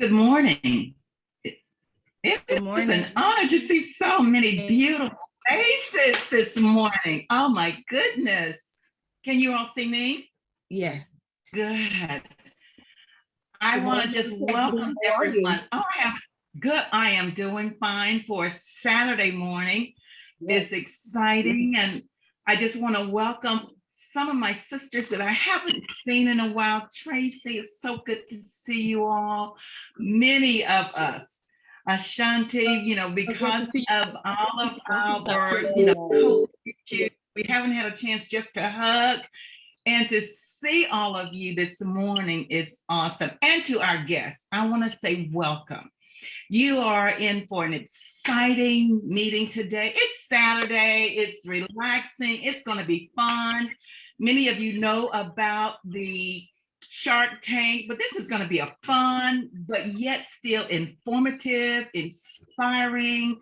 Good morning. It Good is morning. an honor to see so many beautiful faces this morning. Oh my goodness. Can you all see me? Yes. Good. I Good want to morning, just Kathy. welcome How are you? everyone. Good. I am doing fine for a Saturday morning. It's Yes. exciting, and I just want to welcome some of my sisters that I haven't seen in a while. Tracy, it's so good to see you all. Many of us, Ashanti, because of all of our, COVID issues, we haven't had a chance just to hug and to see all of you this morning is awesome. And to our guests, I want to say welcome. You are in for an exciting meeting today. It's Saturday, it's relaxing, it's going to be fun. Many of you know about the Shark Tank, but this is going to be a fun, but yet still informative, inspiring,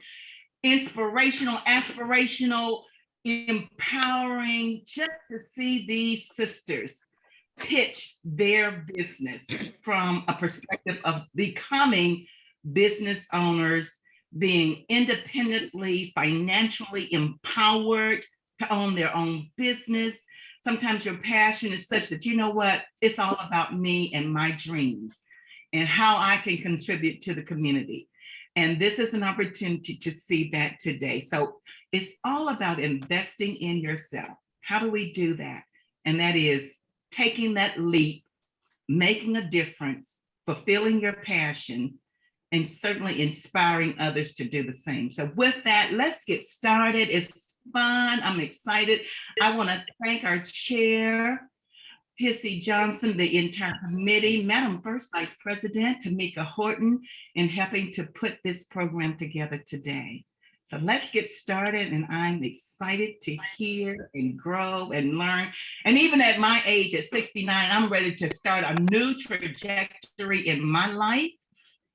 inspirational, aspirational, empowering, just to see these sisters pitch their business from a perspective of becoming business owners, being independently, financially empowered to own their own business. Sometimes your passion is such that, you know what, it's all about me and my dreams and how I can contribute to the community. And this is an opportunity to see that today. So it's all about investing in yourself. How do we do that? And that is taking that leap, making a difference, fulfilling your passion, and certainly inspiring others to do the same. So with that, let's get started. It's fun. I'm excited. I want to thank our chair, Hissy Johnson, the entire committee, Madam First Vice President Tamika Horton, in helping to put this program together today. So let's get started, and I'm excited to hear and grow and learn. And even at my age, at 69, I'm ready to start a new trajectory in my life,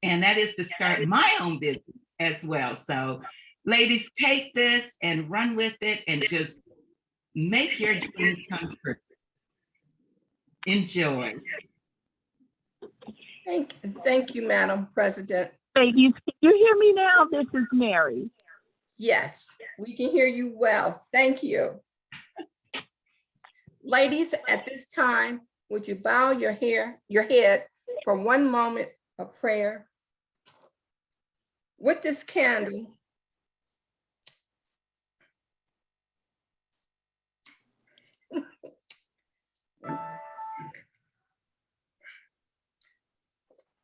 and that is to start my own business as well. So ladies, take this and run with it and just make your dreams come true. Enjoy. Thank you, Madam President. Ladies, can you hear me now? This is Mary. Yes, we can hear you well. Thank you. Ladies, at this time, would you bow your head for one moment of prayer? With this candle,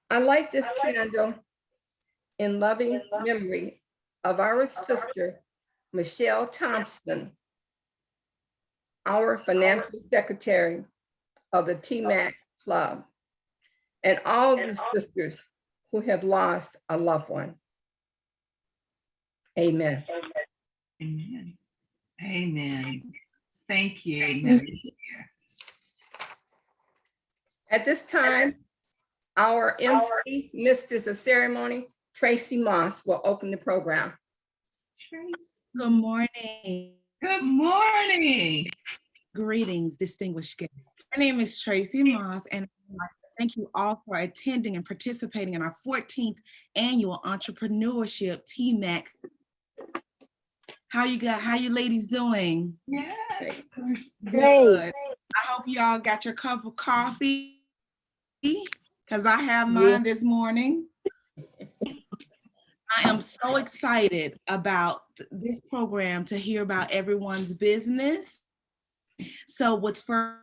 I light this candle in loving memory of our sister, Michelle Thompson, our financial secretary of the TMAC Club, and all the sisters who have lost a loved one. Amen. Amen. Amen. Thank you, Mary. At this time, our MC, Mistress of Ceremony, Tracy Moss, will open the program. Good morning. Good morning. Greetings, distinguished guests. My name is Tracy Moss, and I'd like to thank you all for attending and participating in our 14th annual Entrepreneurship TMAC. How you ladies doing? Yeah. Good. I hope you all got your cup of coffee, because I have mine this morning. I am so excited about this program to hear about everyone's business. So with further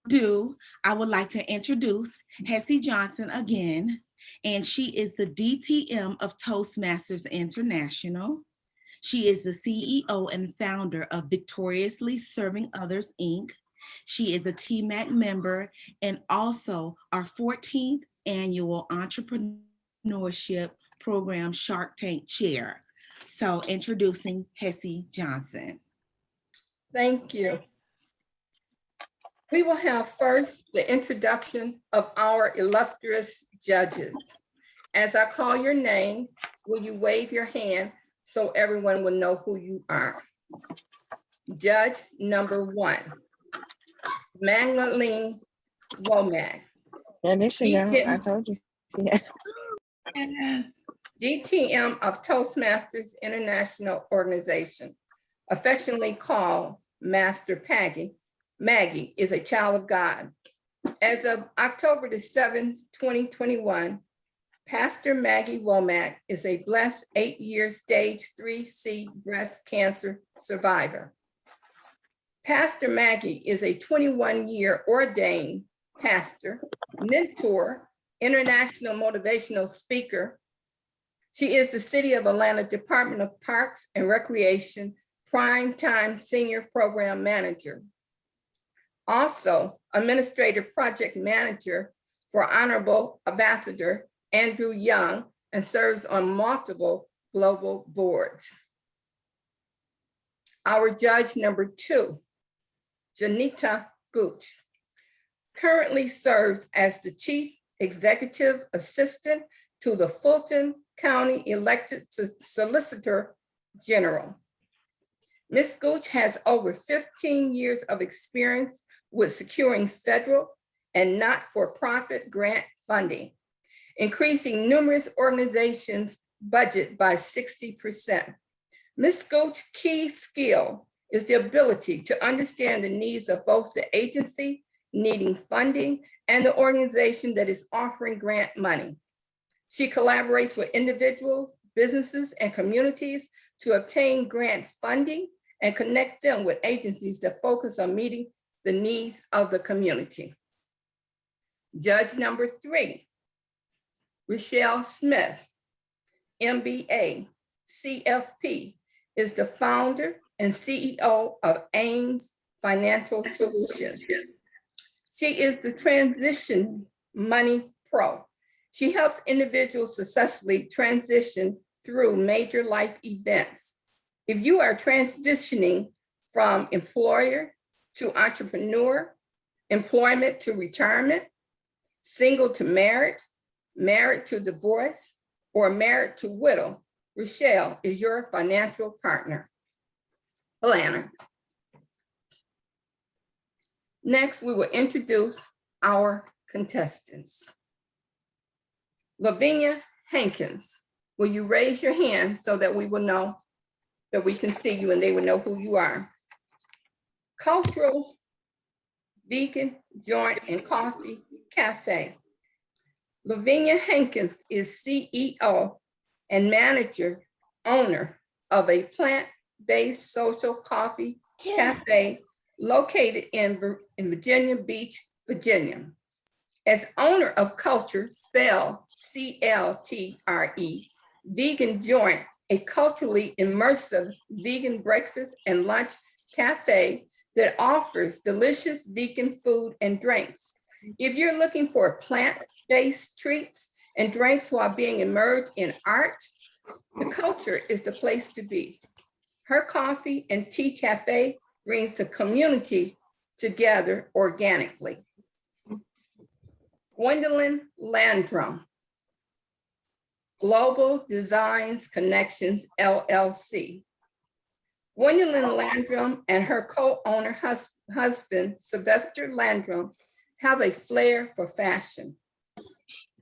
ado, I would like to introduce Hissy Johnson again, and she is the DTM of Toastmasters International. She is the CEO and founder of Victoriously Serving Others, Inc. She is a TMAC member and also our 14th annual Entrepreneurship Program Shark Tank Chair. So introducing Hissy Johnson. Thank you. We will have first the introduction of our illustrious judges. As I call your name, will you wave your hand so everyone will know who you are? Judge number 1, Magdalene Womack. Yeah, there she go. I told you. Yes. Yes. DTM of Toastmasters International Organization, affectionately called Master Paggy. Maggie is a child of God. As of October the 7th, 2021, Pastor Maggie Womack is a blessed 8-year stage 3C breast cancer survivor. Pastor Maggie is a 21-year ordained pastor, mentor, international motivational speaker. She is the City of Atlanta Department of Parks and Recreation Prime Time Senior Program Manager. Also, Administrative Project Manager for Honorable Ambassador Andrew Young, and serves on multiple global boards. Our judge number 2, Janita Gooch, currently serves as the Chief Executive Assistant to the Fulton County Elected Solicitor General. Ms. Gooch has over 15 years of experience with securing federal and not-for-profit grant funding, increasing numerous organizations' budget by 60%. Ms. Gooch's key skill is the ability to understand the needs of both the agency needing funding and the organization that is offering grant money. She collaborates with individuals, businesses, and communities to obtain grant funding and connect them with agencies that focus on meeting the needs of the community. Judge number 3, Rochelle Smith, MBA, CFP, is the founder and CEO of Ames Financial Solutions. She is the Transition Money Pro. She helps individuals successfully transition through major life events. If you are transitioning from employer to entrepreneur, employment to retirement, single to married, married to divorce, or married to widow, Rochelle is your financial planner. Next, we will introduce our contestants. Lavinia Hankins, will you raise your hand so that we will know that we can see you and they will know who you are? Cultural Vegan Joint and Coffee Cafe. Lavinia Hankins is CEO and manager, owner of a plant-based social coffee cafe located in Virginia Beach, Virginia. As owner of Culture, spelled CLTRE, Vegan Joint, a culturally immersive vegan breakfast and lunch cafe that offers delicious vegan food and drinks. If you're looking for plant-based treats and drinks while being immersed in art, the Culture is the place to be. Her coffee and tea cafe brings the community together organically. Gwendolyn Landrum, Global Designs Connections, LLC. Gwendolyn Landrum and her co-owner husband, Sylvester Landrum, have a flair for fashion.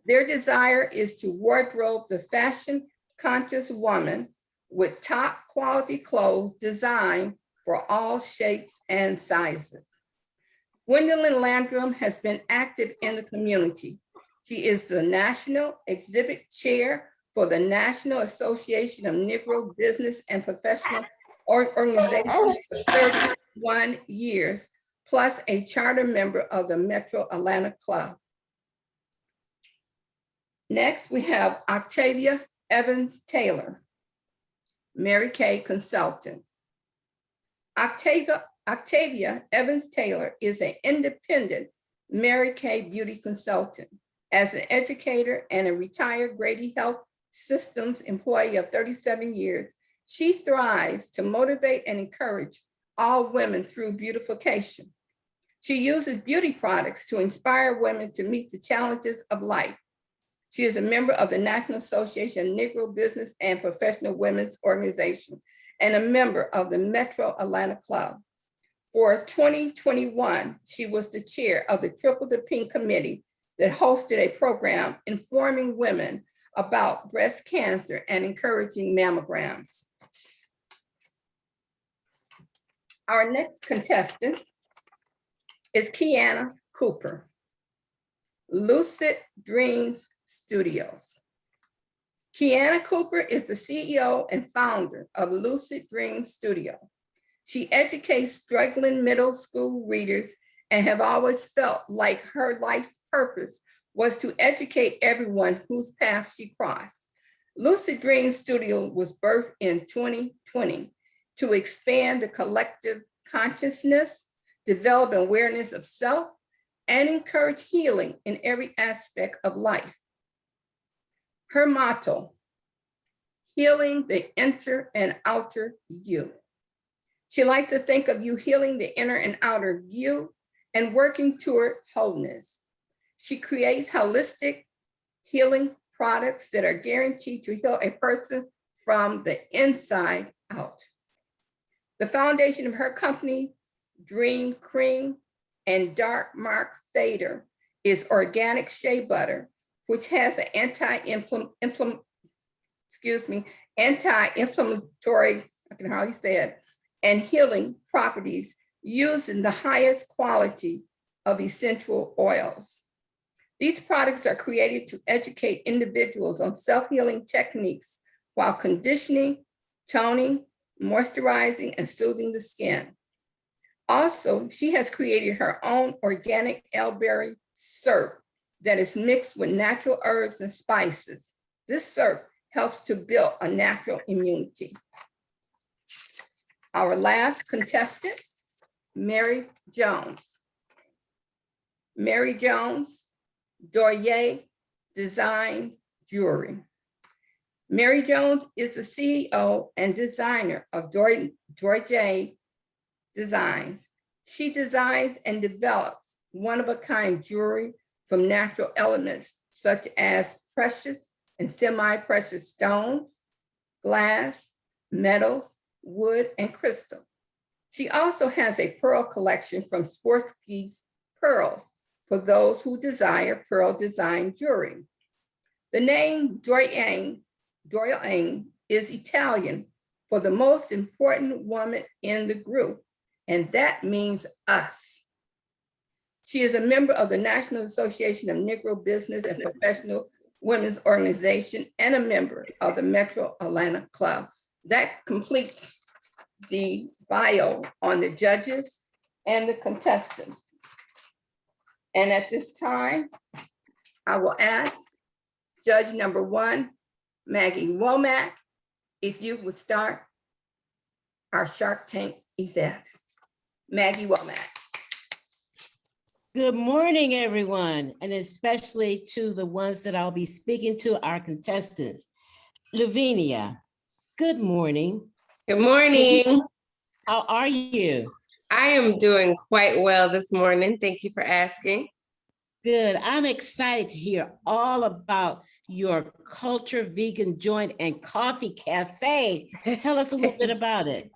Their desire is to wardrobe the fashion-conscious woman with top quality clothes designed for all shapes and sizes. Gwendolyn Landrum has been active in the community. She is the National Exhibit Chair for the National Association of Negro Business and Professional Organizations for 31 years, plus a charter member of the Metro Atlanta Club. Next, we have Octavia Evans Taylor, Mary Kay Consultant. Octavia Evans Taylor is an independent Mary Kay beauty consultant. As an educator and a retired Grady Health Systems employee of 37 years, she thrives to motivate and encourage all women through beautification. She uses beauty products to inspire women to meet the challenges of life. She is a member of the National Association of Negro Business and Professional Women's Organization and a member of the Metro Atlanta Club. For 2021, she was the chair of the Triple the Pink Committee that hosted a program informing women about breast cancer and encouraging mammograms. Our next contestant is Kiana Cooper, Lucid Dreams Studios. Kiana Cooper is the CEO and founder of Lucid Dreams Studio. She educates struggling middle school readers and have always felt like her life's purpose was to educate everyone whose path she crossed. Lucid Dreams Studio was birthed in 2020 to expand the collective consciousness, develop awareness of self, and encourage healing in every aspect of life. Her motto, healing the inner and outer you. She likes to think of you healing the inner and outer you and working toward wholeness. She creates holistic healing products that are guaranteed to heal a person from the inside out. The foundation of her company, Dream Cream and Dark Mark Fader, is organic shea butter, which has an anti-inflammatory, I can hardly say it, and healing properties using the highest quality of essential oils. These products are created to educate individuals on self-healing techniques while conditioning, toning, moisturizing, and soothing the skin. Also, she has created her own organic elberry syrup that is mixed with natural herbs and spices. This syrup helps to build a natural immunity. Our last contestant, Mary Jones. Mary Jones, Doyer Design Jewelry. Mary Jones is the CEO and designer of Doyer Designs. She designs and develops one-of-a-kind jewelry from natural elements such as precious and semi-precious stones, glass, metals, wood, and crystal. She also has a pearl collection from Swarovski's pearls for those who desire pearl design jewelry. The name Doyer is Italian for the most important woman in the group, and that means us. She is a member of the National Association of Negro Business and Professional Women's Organization and a member of the Metro Atlanta Club. That completes the bio on the judges and the contestants. And at this time, I will ask judge number 1, Maggie Womack, if you would start our Shark Tank event. Maggie Womack. Good morning, everyone, and especially to the ones that I'll be speaking to, our contestants. Lavinia, good morning. Good morning. How are you? I am doing quite well this morning. Thank you for asking. Good. I'm excited to hear all about your Culture Vegan Joint and Coffee Cafe. Tell us a little bit about it.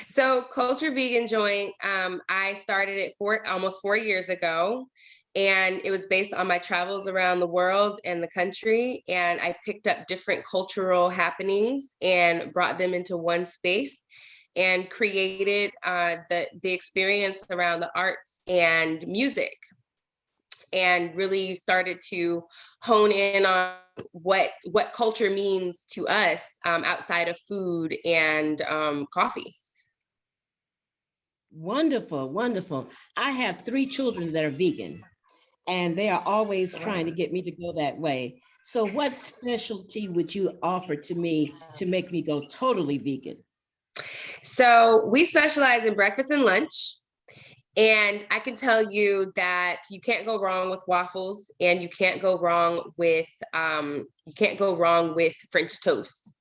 So Culture Vegan Joint, I started it almost 4 years ago, and it was based on my travels around the world and the country. And I picked up different cultural happenings and brought them into one space and created the experience around the arts and music, and really started to hone in on what culture means to us outside of food and coffee. Wonderful, wonderful. I have 3 children that are vegan, and they are always trying to get me to go that way. So what specialty would you offer to me to make me go totally vegan? So we specialize in breakfast and lunch. And I can tell you that you can't go wrong with waffles, and you can't go wrong with French toast.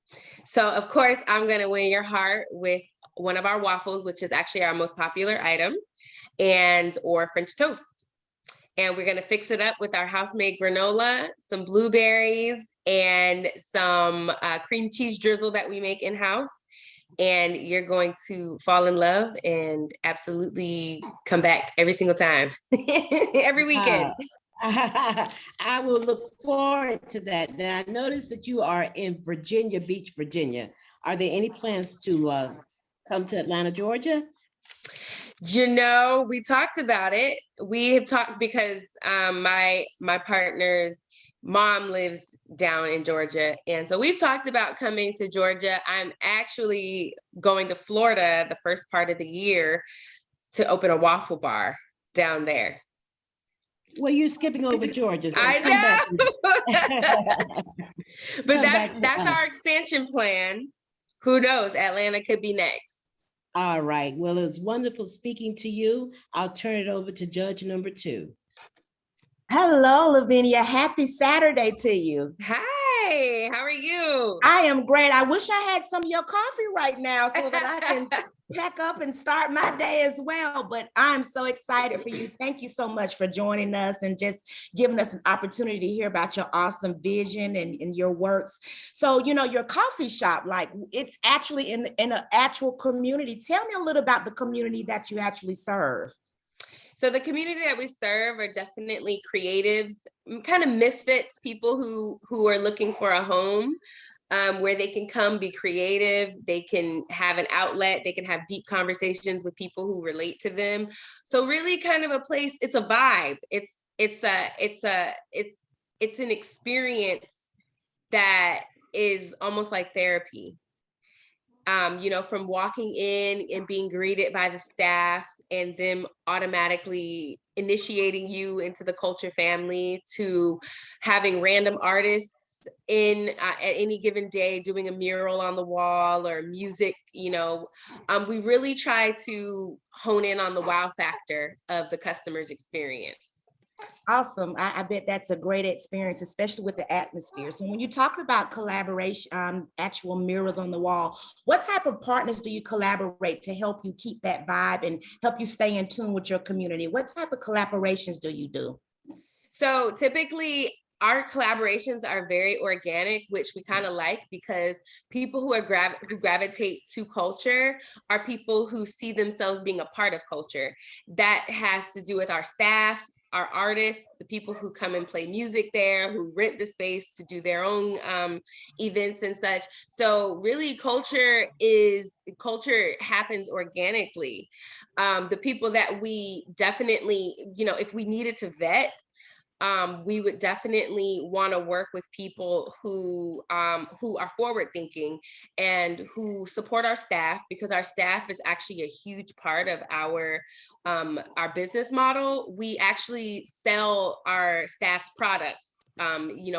So of course, I'm going to win your heart with one of our waffles, which is actually our most popular item, or French toast. And we're going to fix it up with our house-made granola, some blueberries, and some cream cheese drizzle that we make in-house. And you're going to fall in love and absolutely come back every single time, every weekend. I will look forward to that. Now, I noticed that you are in Virginia Beach, Virginia. Are there any plans to come to Atlanta, Georgia? We talked about it. We have talked because my partner's mom lives down in Georgia. And so we've talked about coming to Georgia. I'm actually going to Florida the first part of the year to open a waffle bar down there. Well, you're skipping over Georgia. So I know. But come back to that's us. our expansion plan. Who knows? Atlanta could be next. All right. Well, it was wonderful speaking to you. I'll turn it over to judge number 2. Hello, Lavinia. Happy Saturday to you. Hi, how are you? I am great. I wish I had some of your coffee right now so that I can pack up and start my day as well. But I'm so excited for you. Thank you so much for joining us and just giving us an opportunity to hear about your awesome vision and your works. So, your coffee shop, like it's actually in an actual community. Tell me a little about the community that you actually serve. So the community that we serve are definitely creatives, kind of misfits, people who are looking for a home where they can come be creative, they can have an outlet, they can have deep conversations with people who relate to them. So really kind of a place, it's a vibe. It's an experience that is almost like therapy. From walking in and being greeted by the staff and them automatically initiating you into the culture family, to having random artists in at any given day doing a mural on the wall or music. We really try to hone in on the wow factor of the customer's experience. Awesome. I bet that's a great experience, especially with the atmosphere. So when you talk about collaboration, actual murals on the wall, what type of partners do you collaborate to help you keep that vibe and help you stay in tune with your community? What type of collaborations do you do? So typically our collaborations are very organic, which we kind of like, because people who gravitate to culture are people who see themselves being a part of culture. That has to do with our staff, our artists, the people who come and play music there, who rent the space to do their own events and such. So really culture happens organically. The people that we definitely, if we needed to vet, we would definitely want to work with people who are forward thinking and who support our staff, because our staff is actually a huge part of our business model. We actually sell our staff's products.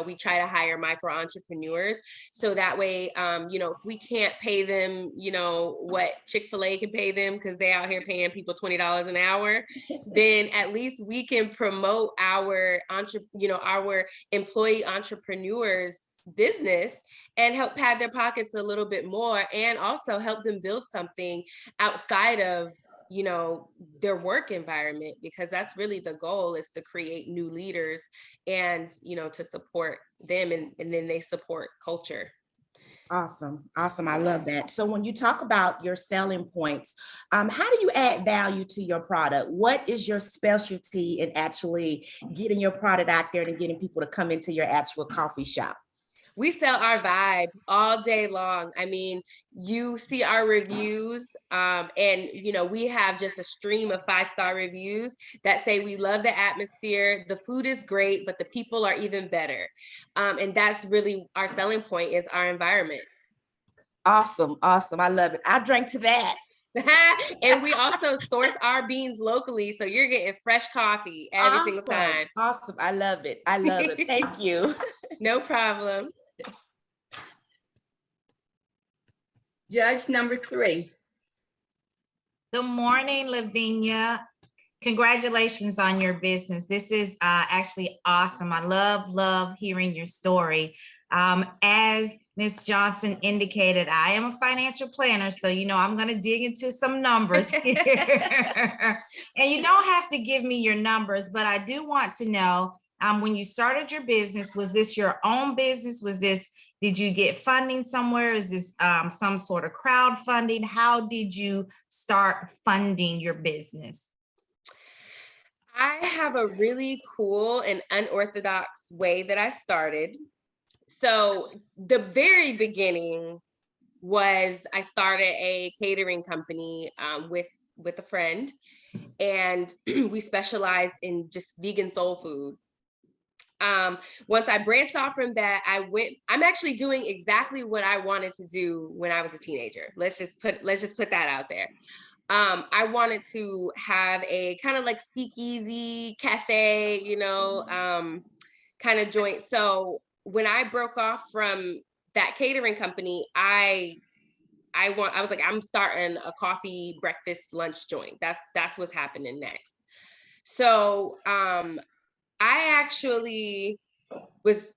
We try to hire micro entrepreneurs, so that way, if we can't pay them, what Chick-fil-A can pay them, because they're out here paying people $20 an hour, then at least we can promote our employee entrepreneurs business and help pad their pockets a little bit more, and also help them build something outside of their work environment, because that's really the goal, is to create new leaders and to support them, and then they support culture. Awesome. I love that. So when you talk about your selling points, how do you add value to your product? What is your specialty in actually getting your product out there and getting people to come into your actual coffee shop? We sell our vibe all day long. I mean, you see our reviews, and we have just a stream of 5-star reviews that say we love the atmosphere, the food is great, but the people are even better. And that's really our selling point, is our environment. Awesome. I love it. I drank to that. And we also source our beans locally, so you're getting fresh coffee every single time. Awesome. I love it. Thank you. No problem. Judge number 3. Good morning, Lavinia. Congratulations on your business. This is actually awesome. I love hearing your story. As Ms. Johnson indicated, I am a financial planner, so I'm going to dig into some numbers here. And you don't have to give me your numbers, but I do want to know, when you started your business, was this your own business? Did you get funding somewhere? Is this some sort of crowdfunding? How did you start funding your business? I have a really cool and unorthodox way that I started. So the very beginning was I started a catering company with a friend, and we specialized in just vegan soul food. Once I branched off from that, I'm actually doing exactly what I wanted to do when I was a teenager. Let's just put that out there. I wanted to have a kind of like speakeasy cafe, kind of joint. So when I broke off from that catering company, I was like, I'm starting a coffee, breakfast, lunch joint. That's what's happening next. So I actually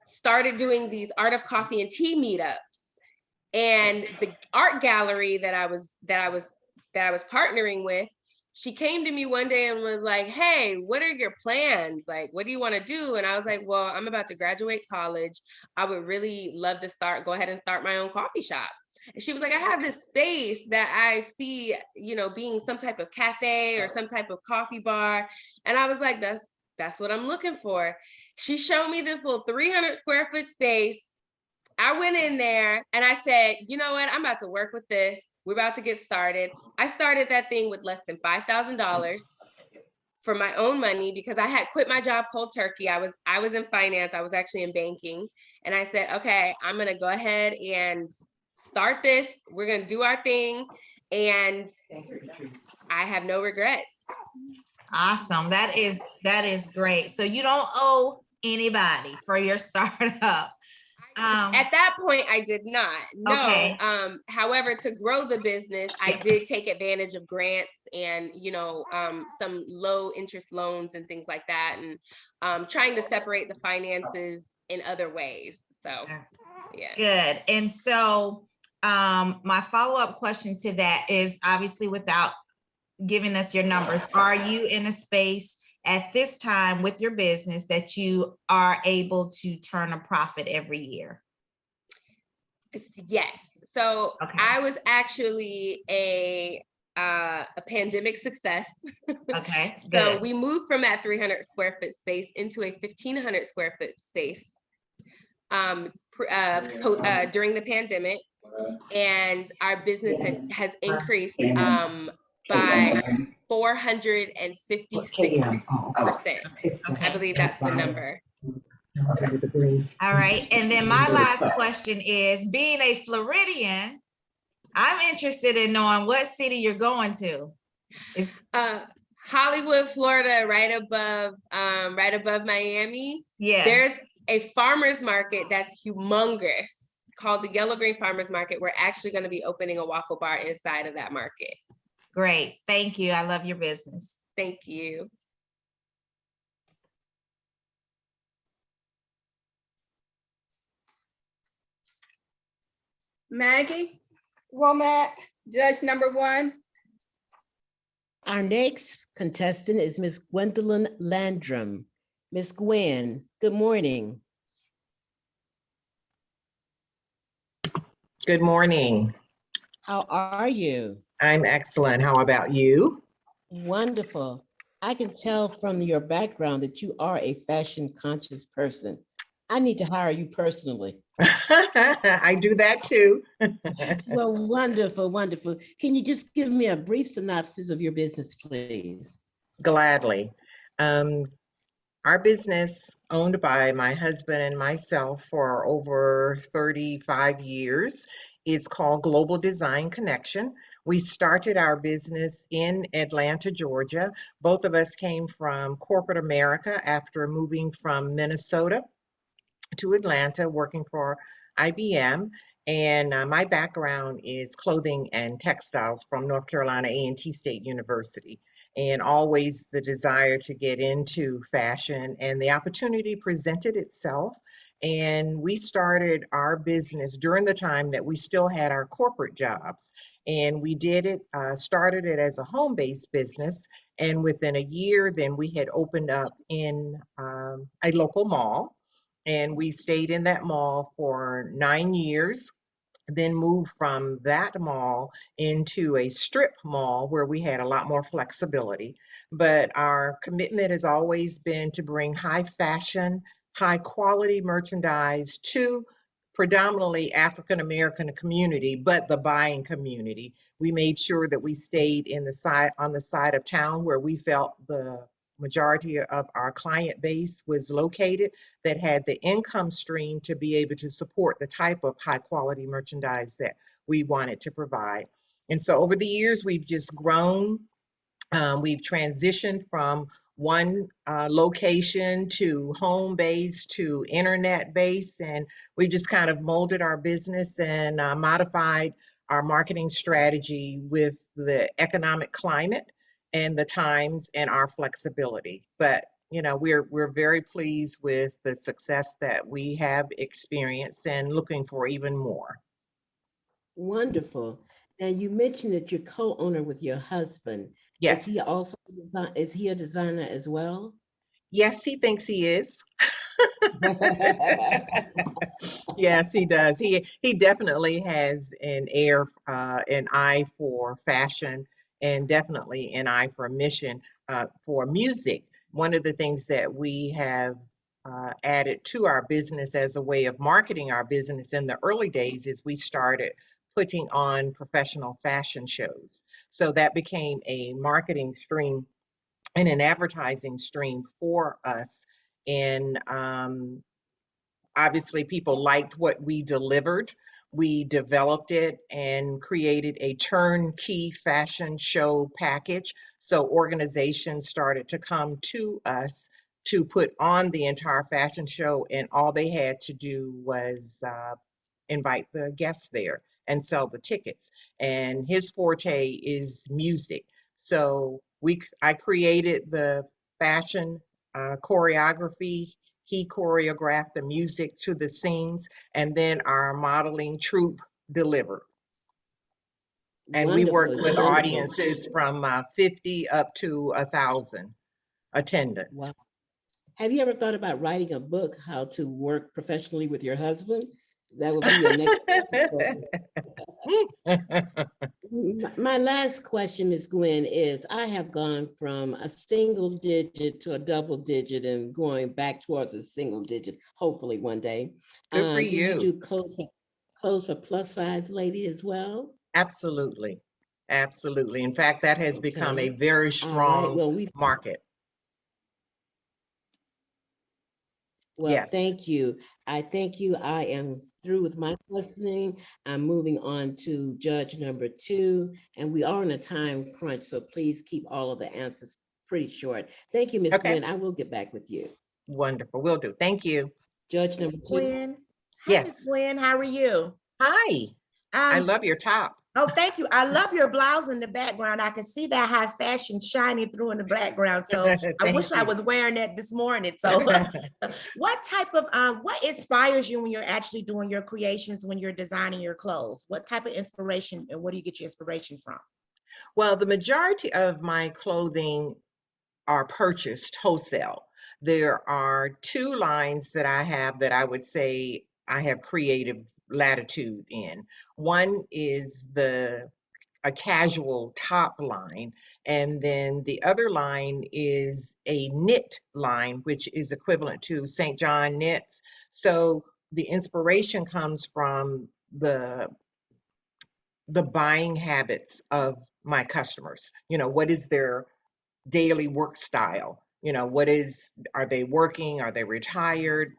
started doing these art of coffee and tea meetups, and the art gallery that I was partnering with, she came to me one day and was like, hey, what are your plans? Like, what do you want to do? And I was like, well, I'm about to graduate college. I would really love to go ahead and start my own coffee shop. And she was like, I have this space that I see, being some type of cafe or some type of coffee bar. And I was like, that's what I'm looking for. She showed me this little 300 square foot space. I went in there and I said, you know what? I'm about to work with this. We're about to get started. I started that thing with less than $5,000 for my own money because I had quit my job cold turkey. I was in finance. I was actually in banking. And I said, okay, I'm going to go ahead and start this. We're going to do our thing. And I have no regrets. Awesome. That is great. So you don't owe anybody for your startup. At that point, I did not. No. Okay. However, to grow the business, I did take advantage of grants and, some low interest loans and things like that, and trying to separate the finances in other ways. So, yeah. Good. And so my follow-up question to that is, obviously, without giving us your numbers, are you in a space at this time with your business that you are able to turn a profit every year? Yes. So Okay. I was actually a pandemic success. Okay. So good. we moved from that 300 square foot space into a 1,500 square foot space during the pandemic, and our business has increased by 456%. I believe that's the number. All right. And then my last question is, being a Floridian, I'm interested in knowing what city you're going to. Hollywood, Florida, right above Miami. Yes. There's a farmer's market that's humongous called the Yellow Green Farmers Market. We're actually going to be opening a waffle bar inside of that market. Great. Thank you. I love your business. Thank you. Maggie Womack, judge number 1. Our next contestant is Miss Gwendolyn Landrum. Miss Gwen, good morning. Good morning. How are you? I'm excellent. How about you? Wonderful. I can tell from your background that you are a fashion conscious person. I need to hire you personally. I do that too. Well, wonderful, wonderful. Can you just give me a brief synopsis of your business, please? Gladly. Our business, owned by my husband and myself for over 35 years, is called Global Design Connection. We started our business in Atlanta, Georgia. Both of us came from corporate America after moving from Minnesota to Atlanta, working for IBM. And my background is clothing and textiles from North Carolina A&T State University, and always the desire to get into fashion, and the opportunity presented itself. And we started our business during the time that we still had our corporate jobs. And we did it, started it as a home-based business. And within a year, then we had opened up in a local mall. And we stayed in that mall for 9 years. then moved from that mall into a strip mall where we had a lot more flexibility. But our commitment has always been to bring high fashion, high quality merchandise to predominantly African American community, but the buying community. We made sure that we stayed in the side on the side of town where we felt the majority of our client base was located, that had the income stream to be able to support the type of high quality merchandise that we wanted to provide. And so over the years, we've just grown. We've transitioned from one location to home base to internet base, and we've just kind of molded our business and modified our marketing strategy with the economic climate and the times and our flexibility. But we're very pleased with the success that we have experienced and looking for even more. Wonderful. Now you mentioned that you're co-owner with your husband. Is he Yes. also is he a designer as well? Yes, he thinks he is. Yes, he does. He definitely has an eye for fashion, and definitely an eye for mission, for music. One of the things that we have added to our business as a way of marketing our business in the early days is we started putting on professional fashion shows. So that became a marketing stream and an advertising stream for us. And obviously people liked what we delivered. We developed it and created a turnkey fashion show package. So organizations started to come to us to put on the entire fashion show, and all they had to do was invite the guests there and sell the tickets. And his forte is music. So I created the fashion choreography. He choreographed the music to the scenes, and then our modeling troupe delivered. And we worked Wonderful, with wonderful. audiences from 50 up to 1,000 attendance. Wow. Have you ever thought about writing a book, How to Work Professionally with Your Husband? That would be your next My last question, Ms. Gwen, is I have gone from a single digit to a double digit and going back towards a single digit, hopefully one day. Good for Do you you. do clothes for plus size lady as well? Absolutely. Absolutely. In fact, that has become a Okay. very All right. strong market. Yes. Thank you. I thank you. I am through with my questioning. I'm moving on to judge number 2, and we are in a time crunch, so please keep all of the answers pretty short. Thank you, Ms. Okay. Gwen. I will get back with you. Wonderful. Will do. Thank you. Judge number 2. Gwen. Hey, Miss Yes. Gwen, how are you? Hi. I Um, love your top. oh, thank you. I love your blouse in the background. I can see that high fashion shining through in the background. So I wish Thank I you. was wearing that this morning. So what type of what inspires you when you're actually doing your creations, when you're designing your clothes? What type of inspiration and where do you get your inspiration from? Well, the majority of my clothing are purchased wholesale. There are 2 lines that I have that I would say I have creative latitude in. One is a casual top line, and then the other line is a knit line, which is equivalent to St. John knits. So the inspiration comes from the buying habits of my customers. What is their daily work style? Are they working? Are they retired?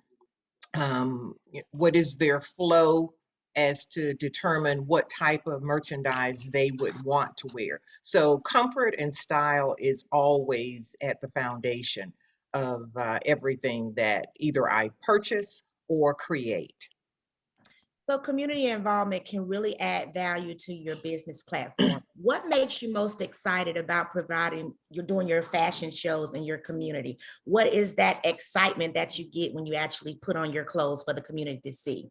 What is their flow as to determine what type of merchandise they would want to wear? So comfort and style is always at the foundation of everything that either I purchase or create. So community involvement can really add value to your business platform. What makes you most excited about providing, you're doing your fashion shows in your community? What is that excitement that you get when you actually put on your clothes for the community to see?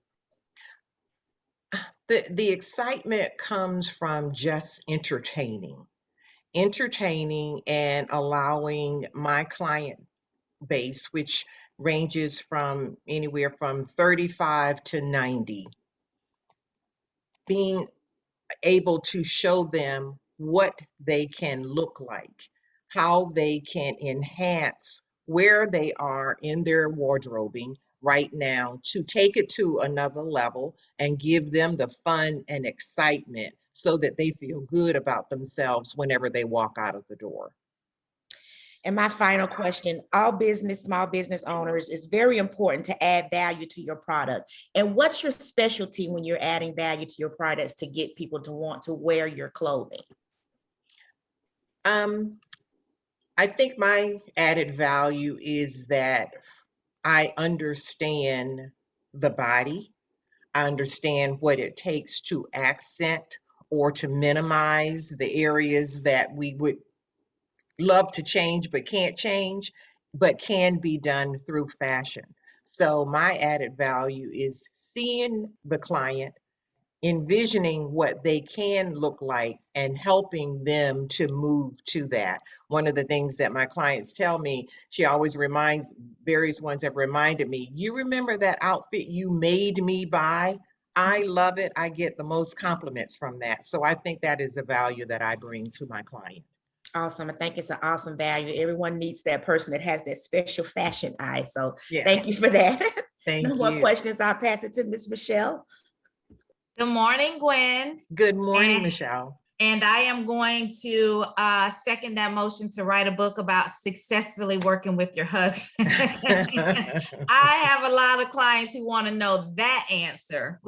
The excitement comes from just entertaining and allowing my client base, which ranges from anywhere from 35 to 90, being able to show them what they can look like, how they can enhance where they are in their wardrobing right now to take it to another level and give them the fun and excitement so that they feel good about themselves whenever they walk out of the door. And my final question, all small business owners, it's very important to add value to your product. And what's your specialty when you're adding value to your products to get people to want to wear your clothing? I think my added value is that I understand the body. I understand what it takes to accent or to minimize the areas that we would love to change but can't change, but can be done through fashion. So my added value is seeing the client, envisioning what they can look like and helping them to move to that. One of the things that my clients tell me, she always reminds, various ones have reminded me, you remember that outfit you made me buy? I love it. I get the most compliments from that. So I think that is a value that I bring to my client. Awesome. I think it's an awesome value. Everyone needs that person that has that special fashion eye. So Yes. thank you for that. Thank No more you. questions. I'll pass it to Ms. Michelle. Good morning, Gwen. Good morning, And- Michelle. And I am going to second that motion to write a book about successfully working with your husband. I have a lot of clients who want to know that answer.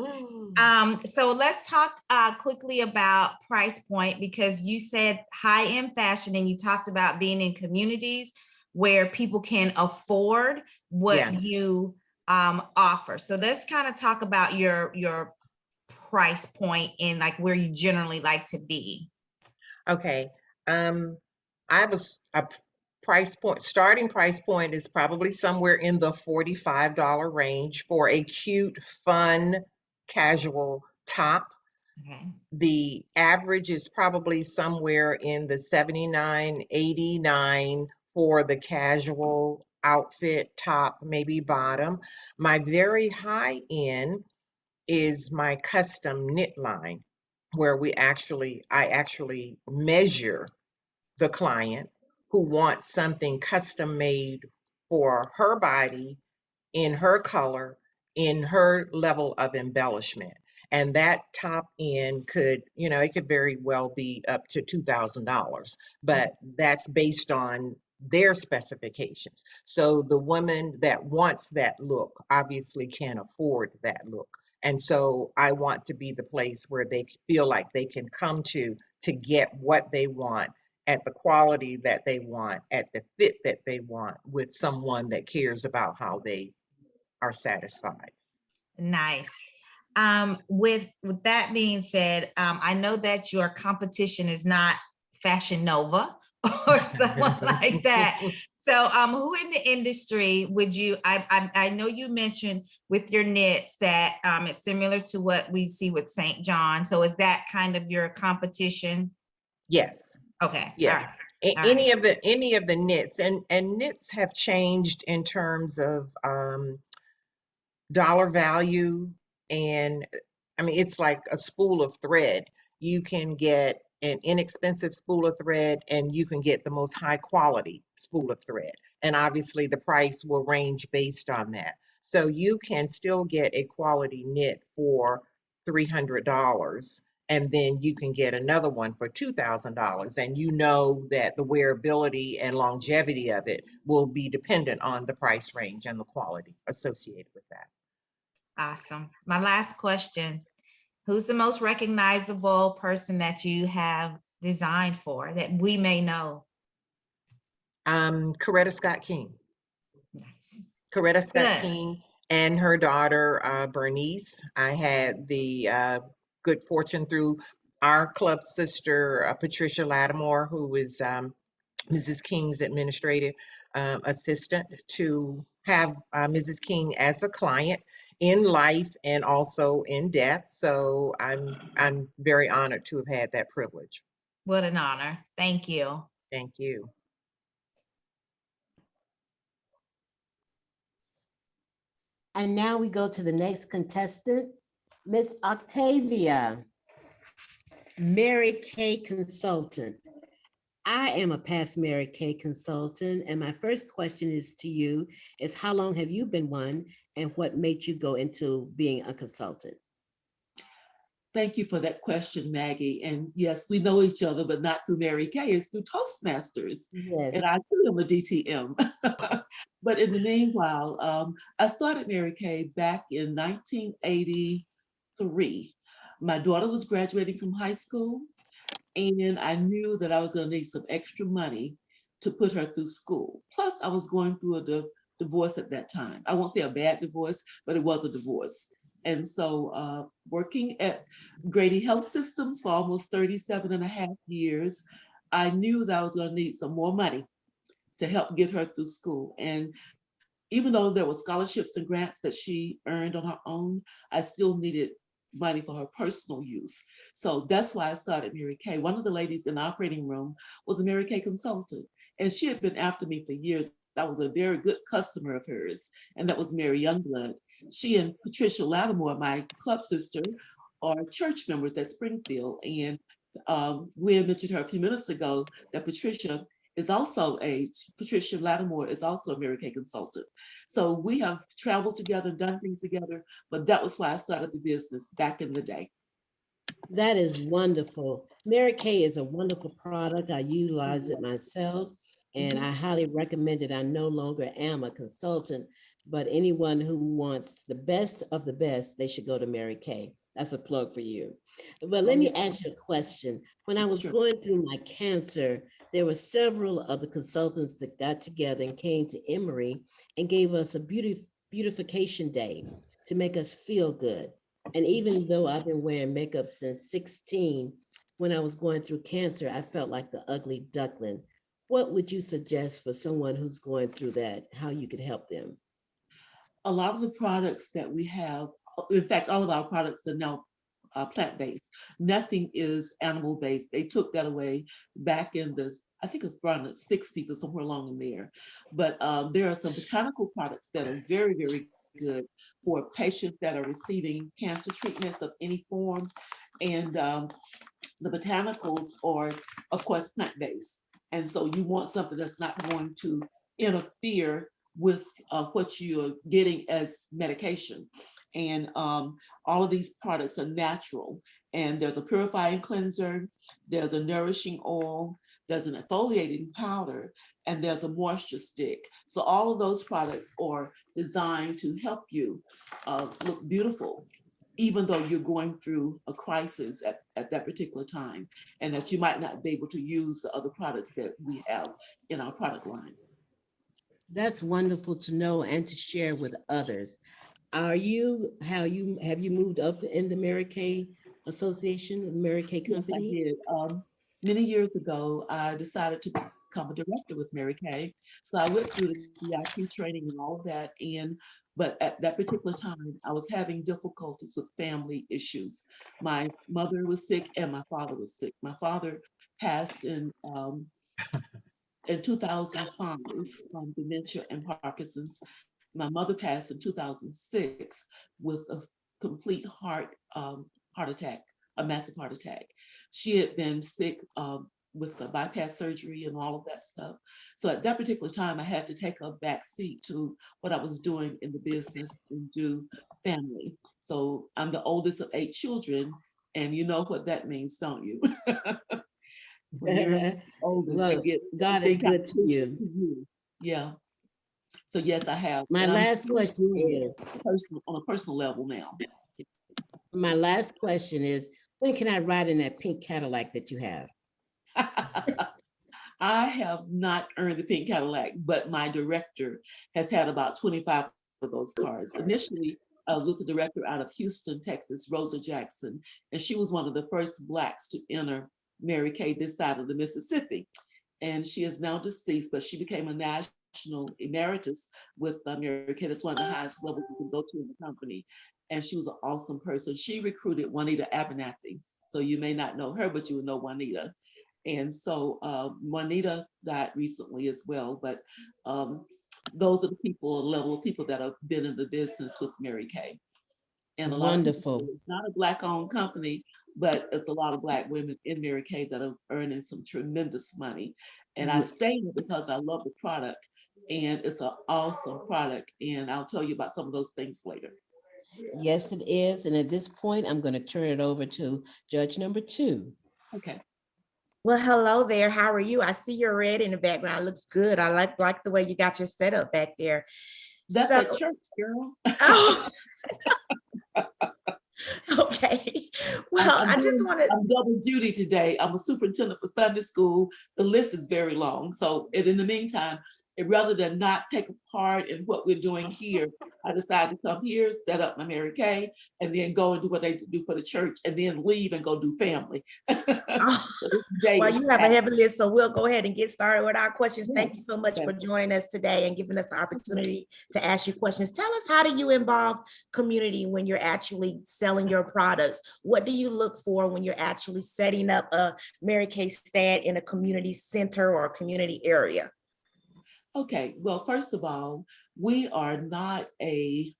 So let's talk quickly about price point, because you said high-end fashion and you talked about being in communities where people can afford what Yes. you offer. So let's kind of talk about your price point and like where you generally like to be. Okay. I have a price point, starting price point is probably somewhere in the $45 range for a cute, fun, casual top. Okay. The average is probably somewhere in the 79, 89 for the casual outfit, top, maybe bottom. My very high end is my custom knit line, where I actually measure the client who wants something custom made for her body, in her color, in her level of embellishment. And that top end could, it could very well be up to $2,000, but that's based on their specifications. So the woman that wants that look obviously can't afford that look. And so I want to be the place where they feel like they can come to get what they want at the quality that they want, at the fit that they want, with someone that cares about how they are satisfied. Nice. With that being said, I know that your competition is not Fashion Nova or someone like that. So, who in the industry would you? I know you mentioned with your knits that it's similar to what we see with St. John. So, is that kind of your competition? Yes. Okay. Yes. All Any of the knits, and knits have changed in terms of dollar value. And I mean, it's like a spool of thread. You can get an inexpensive spool of thread and you can get the most high quality spool of thread. And obviously the price will range based on that. So you can still get a quality knit for $300, and then you can get another one for $2,000. And you know that the wearability and longevity of it will be dependent on the price range and the quality associated with that. Awesome. My last question. Who's the most recognizable person that you have designed for that we may know? Coretta Scott King. Nice. Coretta Scott Good. King and her daughter, Bernice. I had the good fortune through our club sister, Patricia Lattimore, who was Mrs. King's administrative assistant, to have Mrs. King as a client in life and also in death. So I'm very honored to have had that privilege. What an honor. Thank you. Thank you. And now we go to the next contestant. Miss Octavia, Mary Kay consultant. I am a past Mary Kay consultant, and my first question is to you is how long have you been one, and what made you go into being a consultant? Thank you for that question, Maggie. And yes, we know each other, but not through Mary Kay, it's through Toastmasters. Yes. And I too am a DTM. But in the meanwhile, I started Mary Kay back in 1983. My daughter was graduating from high school, and I knew that I was going to need some extra money to put her through school. Plus, I was going through a divorce at that time. I won't say a bad divorce, but it was a divorce. And so working at Grady Health Systems for almost 37 and a half years, I knew that I was going to need some more money to help get her through school. And even though there were scholarships and grants that she earned on her own, I still needed money for her personal use. So that's why I started Mary Kay. One of the ladies in the operating room was a Mary Kay consultant, and she had been after me for years. I was a very good customer of hers, and that was Mary Youngblood. She and Patricia Lattimore, my club sister, are church members at Springfield. And we had mentioned her a few minutes ago that Patricia Lattimore is also a Mary Kay consultant. So we have traveled together, done things together, but that was why I started the business back in the day. That is wonderful. Mary Kay is a wonderful product. I utilize it myself, and I highly recommend it. I no longer am a consultant, but anyone who wants the best of the best, they should go to Mary Kay. That's a plug for you. But let me ask you a question. When I was going through my cancer, there were several of the consultants that got together and came to Emory and gave us a beautification day to make us feel good. And even though I've been wearing makeup since 16, when I was going through cancer, I felt like the ugly duckling. What would you suggest for someone who's going through that, how you could help them? A lot of the products that we have, in fact, all of our products are now plant-based. Nothing is animal-based. They took that away back in I think it's around the 60s or somewhere along in there. But there are some botanical products that are very, very good for patients that are receiving cancer treatments of any form. And the botanicals are, of course, plant-based. And so you want something that's not going to interfere with what you're getting as medication. And all of these products are natural. And there's a purifying cleanser, there's a nourishing oil, there's an exfoliating powder, and there's a moisture stick. So all of those products are designed to help you look beautiful, even though you're going through a crisis at that particular time, and that you might not be able to use the other products that we have in our product line. That's wonderful to know and to share with others. Have you moved up in the Mary Kay Association, the Mary Kay Company? Yes, I did. Many years ago, I decided to become a director with Mary Kay. So I went through the VIP training and all of that. But at that particular time, I was having difficulties with family issues. My mother was sick and my father was sick. My father passed in 2005 from dementia and Parkinson's. My mother passed in 2006 with a complete heart attack, a massive heart attack. She had been sick with a bypass surgery and all of that stuff. So at that particular time, I had to take a back seat to what I was doing in the business and do family. So I'm the oldest of 8 children, and you know what that means, don't you? When you're oldest, Well, you get God is good to you. Yeah. So yes, I have. My And I'm last still question doing is, it on a personal level now. when can I ride in that pink Cadillac that you have? I have not earned the pink Cadillac, but my director has had about 25 of those cars. Initially, I was with the director out of Houston, Texas, Rosa Jackson, and she was one of the first Blacks to enter Mary Kay this side of the Mississippi. And she is now deceased, but she became a national emeritus with Mary Kay. That's one of the highest levels you can go to in the company. And she was an awesome person. She recruited Juanita Abernathy. So you may not know her, but you would know Juanita. And so Juanita died recently as well, but those are the level of people that have been in the business with Mary Kay. And a lot of people, Wonderful. it's not a Black-owned company, but it's a lot of Black women in Mary Kay that are earning some tremendous money. And I stay here because I love the product, and it's an awesome product. And I'll tell you about some of those things later. Yes, it is. And at this point, I'm going to turn it over to judge number 2. Okay. Well, hello there. How are you? I see your red in the background. It looks good. I like the way you got your setup back there. That's So- at church, girl. Oh. Okay. Well, I just want to. I'm double duty today. I'm a superintendent for Sunday school. The list is very long. So in the meantime, rather than not take a part in what we're doing here, I decided to come here, set up my Mary Kay, and then go and do what they do for the church, and then leave and go do family. Oh, So this day well, is you have a packed. heavy list, so we'll go ahead and get started with our questions. Thank you Yes, so much for yes. joining us today and giving us the opportunity to ask you questions. Tell us, how do you involve community when you're actually selling your products? What do you look for when you're actually setting up a Mary Kay stand in a community center or a community area? Okay, well, first of all, we are not a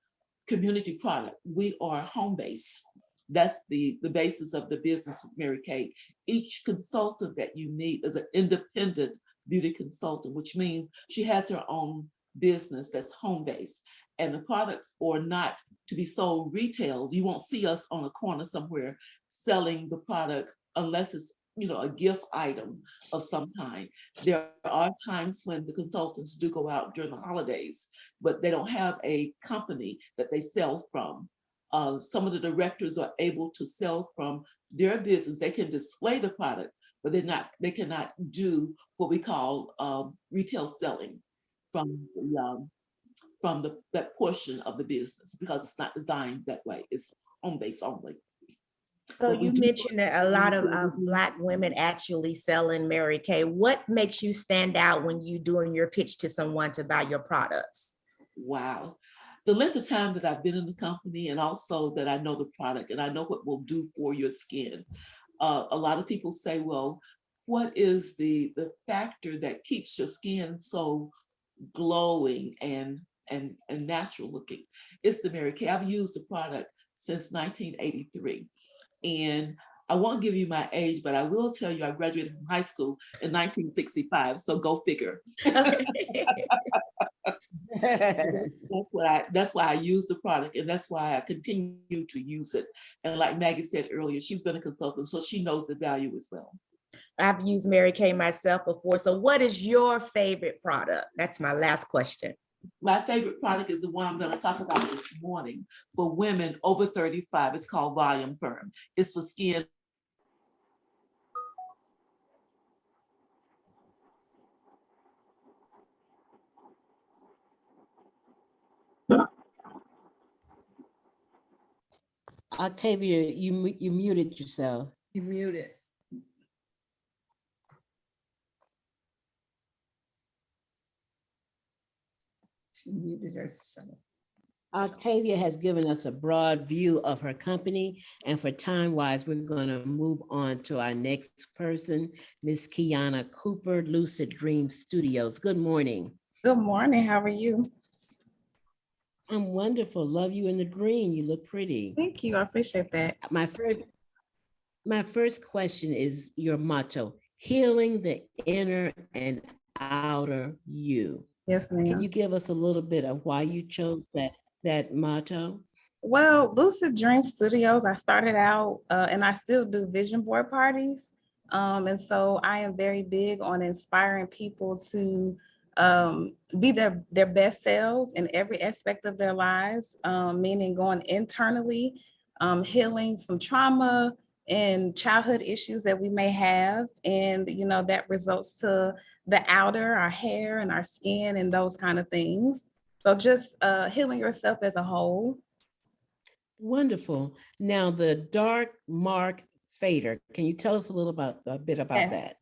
community product. We are home-based. That's the basis of the business with Mary Kay. Each consultant that you need is an independent beauty consultant, which means she has her own business that's home-based. And the products are not to be sold retail. You won't see us on a corner somewhere selling the product unless it's, a gift item of some kind. There are times when the consultants do go out during the holidays, but they don't have a company that they sell from. Some of the directors are able to sell from their business. They can display the product, but they cannot do what we call retail selling from that portion of the business, because it's not designed that way. It's home-based only. So But we you do- mentioned that a lot of Black women actually sell in Mary Kay. What makes you stand out when you doing your pitch to someone to buy your products? Wow. The length of time that I've been in the company, and also that I know the product and I know what will do for your skin. A lot of people say, well, what is the factor that keeps your skin so glowing and natural looking? It's the Mary Kay. I've used the product since 1983. And I won't give you my age, but I will tell you I graduated from high school in 1965. So go figure. That's why I use the product, and that's why I continue to use it. And like Maggie said earlier, she's been a consultant, so she knows the value as well. I've used Mary Kay myself before. So what is your favorite product? That's my last question. My favorite product is the one I'm going to talk about this morning for women over 35. It's called Volume Firm. It's for skin. Octavia, you muted yourself. You muted. She muted herself. Octavia has given us a broad view of her company, and for time-wise, we're going to move on to our next person, Miss Kiana Cooper, Lucid Dream Studios. Good morning. Good morning. How are you? I'm wonderful. Love you in the green. You look pretty. Thank you. I appreciate that. My first question is your motto: healing the inner and outer you. Yes, ma'am. Can you give us a little bit of why you chose that motto? Well, Lucid Dream Studios, I started out and I still do vision board parties. And so I am very big on inspiring people to be their best selves in every aspect of their lives, meaning going internally, healing some trauma and childhood issues that we may have. And, that results to the outer, our hair and our skin and those kind of things. So just healing yourself as a whole. Wonderful. Now the dark mark fader. Can you tell us a bit about Yes. that?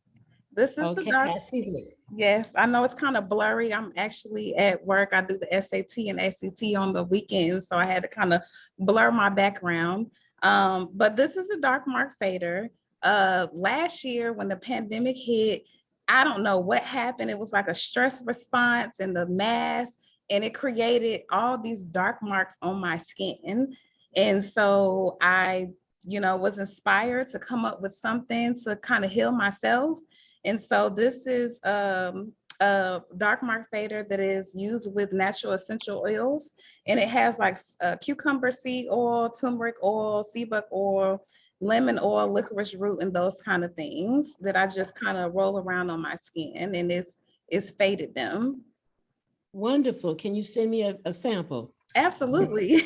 This is Okay, the dark. I see it. Yes, I know it's kind of blurry. I'm actually at work. I do the SAT and ACT on the weekends, so I had to kind of blur my background. But this is the dark mark fader. Last year when the pandemic hit, I don't know what happened. It was like a stress response and the mask, and it created all these dark marks on my skin. And so I, was inspired to come up with something to kind of heal myself. And so this is a dark mark fader that is used with natural essential oils. And it has like cucumber seed oil, turmeric oil, sea buck oil, lemon oil, licorice root, and those kind of things that I just kind of roll around on my skin, and it's faded them. Wonderful. Can you send me a sample? Absolutely.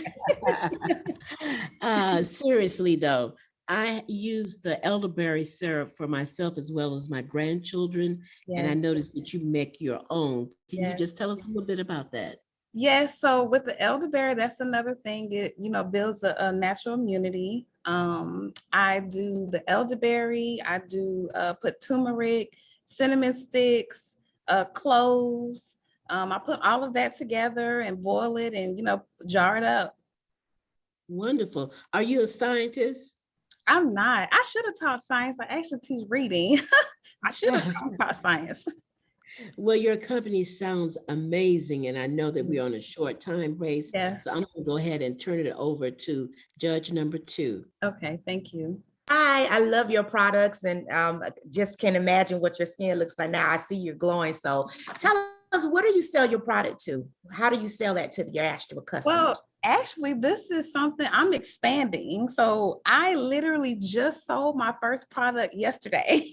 Seriously though, I use the elderberry syrup for myself as well as my grandchildren. And I Yes. noticed that you make your own. Can you Yes. just tell us a little bit about that? Yes, so with the elderberry, that's another thing. It builds a natural immunity. I do the elderberry. I do put turmeric, cinnamon sticks, cloves. I put all of that together and boil it and jar it up. Wonderful. Are you a scientist? I'm not. I should have taught science. I actually teach reading. I should have taught science. Well, your company sounds amazing, and I know that we're on a short time race. Yes. So I'm going to go ahead and turn it over to Judge number 2. Okay, thank you. Hi, I love your products and just can't imagine what your skin looks like now. I see you're glowing. So tell us, what do you sell your product to? How do you sell that to your actual customers? Well, actually, this is something I'm expanding. So I literally just sold my first product yesterday.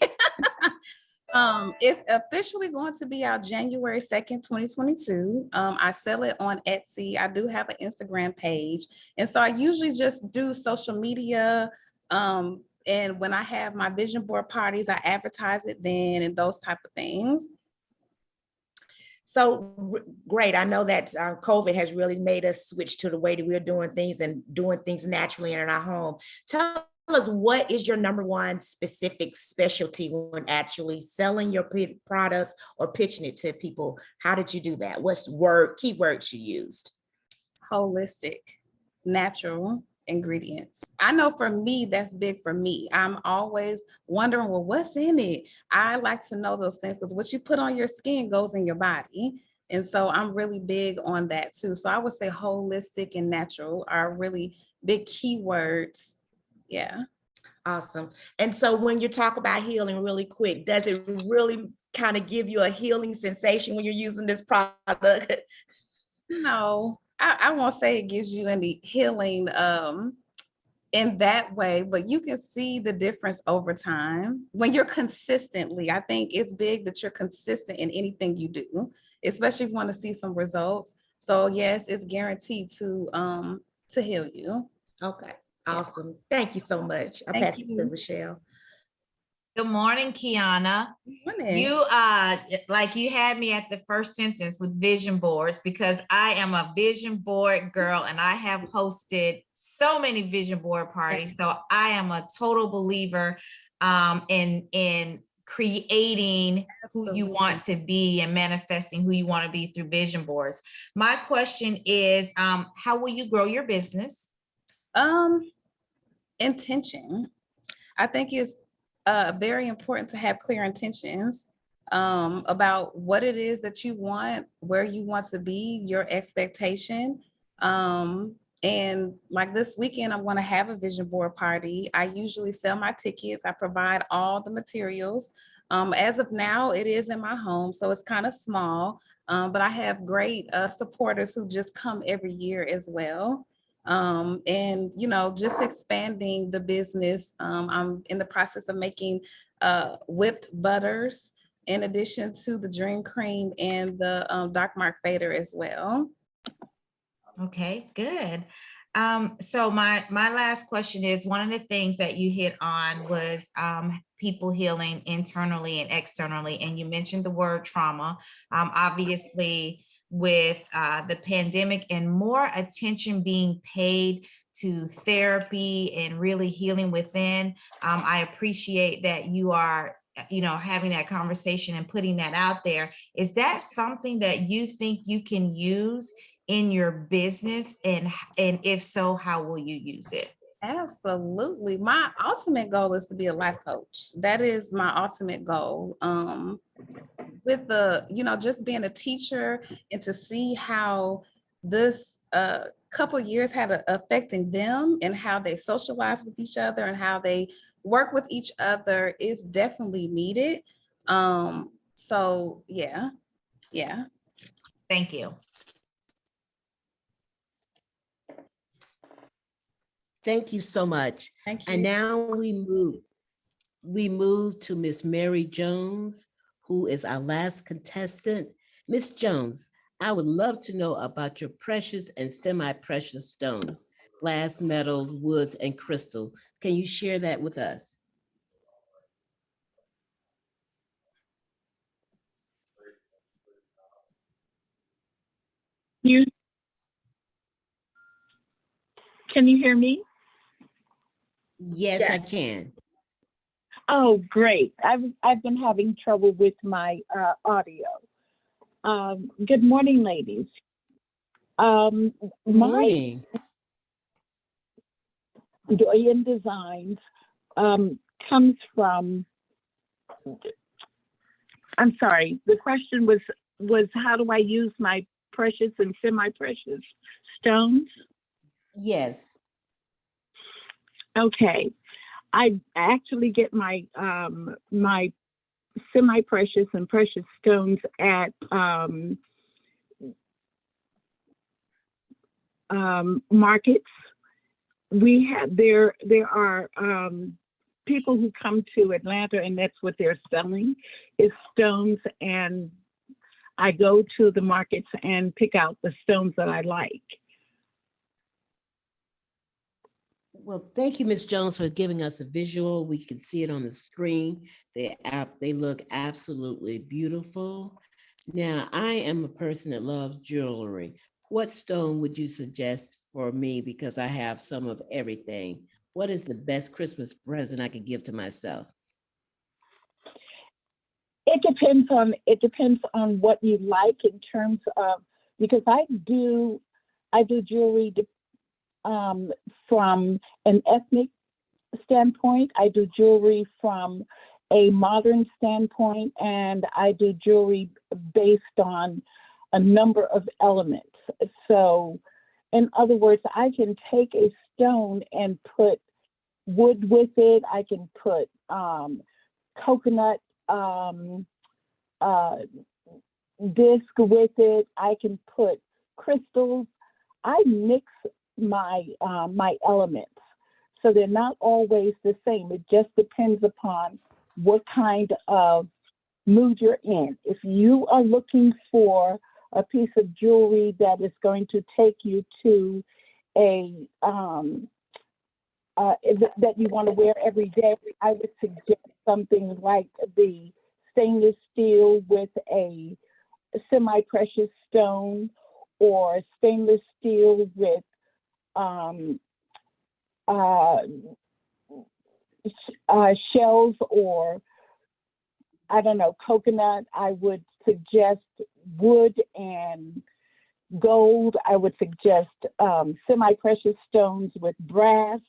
It's officially going to be out January 2nd, 2022. I sell it on Etsy. I do have an Instagram page. And so I usually just do social media. And when I have my vision board parties, I advertise it then and those type of things. So great. I know that COVID has really made us switch to the way that we're doing things and doing things naturally in our home. Tell us, what is your number one specific specialty when actually selling your products or pitching it to people? How did you do that? What's keywords you used? Holistic, natural ingredients. I know for me, that's big for me. I'm always wondering, well, what's in it? I like to know those things because what you put on your skin goes in your body. And so I'm really big on that too. So I would say holistic and natural are really big keywords. Yeah. Awesome. And so when you talk about healing really quick, does it really kind of give you a healing sensation when you're using this product? No, I won't say it gives you any healing in that way, but you can see the difference over time when you're consistently. I think it's big that you're consistent in anything you do, especially if you want to see some results. So yes, it's guaranteed to heal you. Okay, awesome. Thank you so much. I'll pass it to Michelle. Good morning, Kiana. Good morning. You you had me at the first sentence with vision boards because I am a vision board girl and I have hosted so many vision board parties. So I am a total believer in creating who you want to be and manifesting who you want to be through vision boards. My question is, how will you grow your business? Intention. I think it's very important to have clear intentions about what it is that you want, where you want to be, your expectation. And like this weekend, I'm going to have a vision board party. I usually sell my tickets. I provide all the materials. As of now, it is in my home, so it's kind of small, but I have great supporters who just come every year as well. And just expanding the business. I'm in the process of making whipped butters in addition to the dream cream and the dark mark fader as well. Okay, good. So my last question is, one of the things that you hit on was people healing internally and externally, and you mentioned the word trauma. Obviously, with the pandemic and more attention being paid to therapy and really healing within, I appreciate that you are having that conversation and putting that out there. Is that something that you think you can use in your business, and if so, how will you use it? Absolutely. My ultimate goal is to be a life coach. That is my ultimate goal. With the, just being a teacher and to see how this couple years had an affecting them and how they socialize with each other and how they work with each other is definitely needed. So yeah. Thank you. Thank you so much. Thank you. And now we move to Miss Mary Jones, who is our last contestant. Miss Jones, I would love to know about your precious and semi-precious stones, glass, metals, woods, and crystal. Can you share that with us? Can you hear me? Yes, I can. Oh, great. I've been having trouble with my audio. Good morning, ladies. Good morning. Doyen Designs comes from, I'm sorry, the question was how do I use my precious and semi-precious stones? Yes. Okay. I actually get my my semi-precious and precious stones at markets. We have there are people who come to Atlanta and that's what they're selling is stones, and I go to the markets and pick out the stones that I like. Well, thank you, Ms. Jones, for giving us a visual. We can see it on the screen. They look absolutely beautiful. Now, I am a person that loves jewelry. What stone would you suggest for me? Because I have some of everything. What is the best Christmas present I could give to myself? It depends on what you like in terms of, because I do jewelry from an ethnic standpoint. I do jewelry from a modern standpoint, and I do jewelry based on a number of elements. So, in other words, I can take a stone and put wood with it. I can put coconut disc with it. I can put crystals. I mix my my elements, so they're not always the same. It just depends upon what kind of mood you're in. If you are looking for a piece of jewelry that is going to take you to a that you want to wear every day, I would suggest something like the stainless steel with a semi-precious stone, or stainless steel with shells, or I don't know, coconut. I would suggest wood and gold. I would suggest semi-precious stones with brass.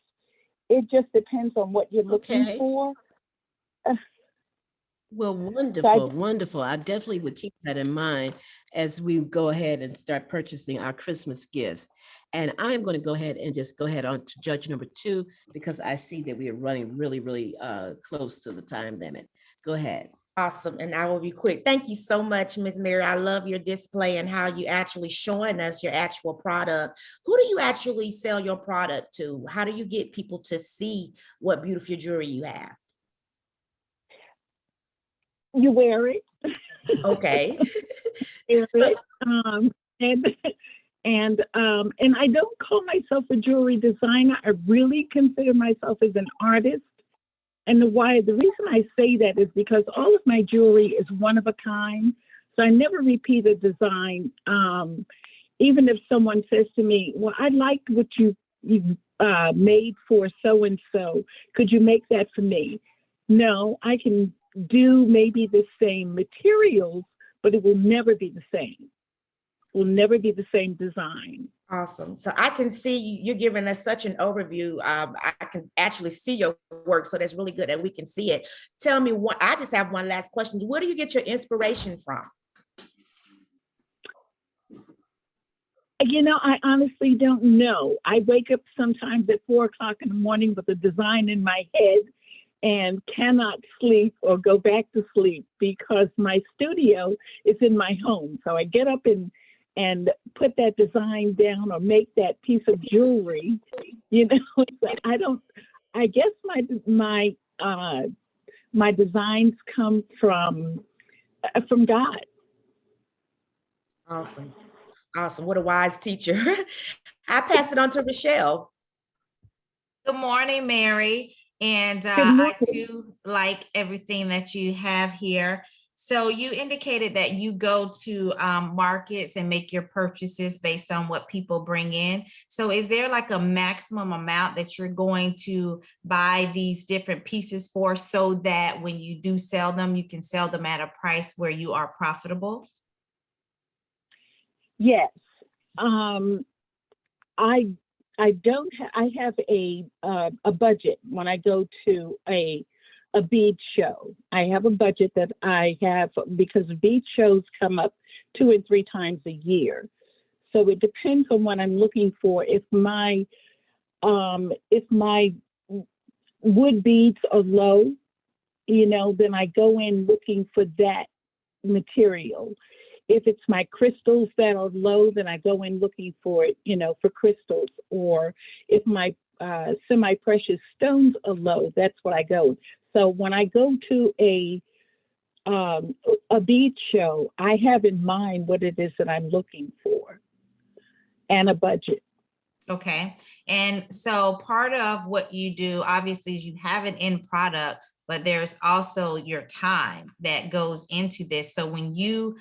It just depends on what you're looking for. Well, wonderful, wonderful. I definitely would keep that in mind as we go ahead and start purchasing our Christmas gifts. And I'm going to go ahead and just go ahead on to judge number 2, because I see that we are running really, really close to the time limit. Go ahead. Awesome. And I will be quick. Thank you so much, Ms. Mary. I love your display and how you actually showing us your actual product. Who do you actually sell your product to? How do you get people to see what beautiful jewelry you have? You wear it. Okay. And I don't call myself a jewelry designer. I really consider myself as an artist. And the reason I say that is because all of my jewelry is one of a kind. So I never repeat a design. Even if someone says to me, well, I liked what you made for so-and-so. Could you make that for me? No, I can do maybe the same materials, but it will never be the same. It will never be the same design. Awesome. So I can see you're giving us such an overview. I can actually see your work. So that's really good that we can see it. Tell me what, I just have one last question. Where do you get your inspiration from? You know, I honestly don't know. I wake up sometimes at 4 o'clock in the morning with a design in my head and cannot sleep or go back to sleep because my studio is in my home. So I get up and put that design down or make that piece of jewelry. You know, I guess my designs come from God. Awesome. Awesome. What a wise teacher. I pass it on to Rochelle. Good morning, Mary. And Good morning. I too like everything that you have here. So you indicated that you go to markets and make your purchases based on what people bring in. So is there like a maximum amount that you're going to buy these different pieces for so that when you do sell them, you can sell them at a price where you are profitable? Yes. I don't I have a budget when I go to a bead show. I have a budget that I have because bead shows come up 2 and 3 times a year. So it depends on what I'm looking for. If my wood beads are low, you know, then I go in looking for that material. If it's my crystals that are low, then I go in looking for it, you know, for crystals. Or if my semi-precious stones are low, that's what I go. So when I go to a bead show, I have in mind what it is that I'm looking for and a budget. Okay. And so part of what you do, obviously, is you have an end product, but there's also your time that goes into this. So when you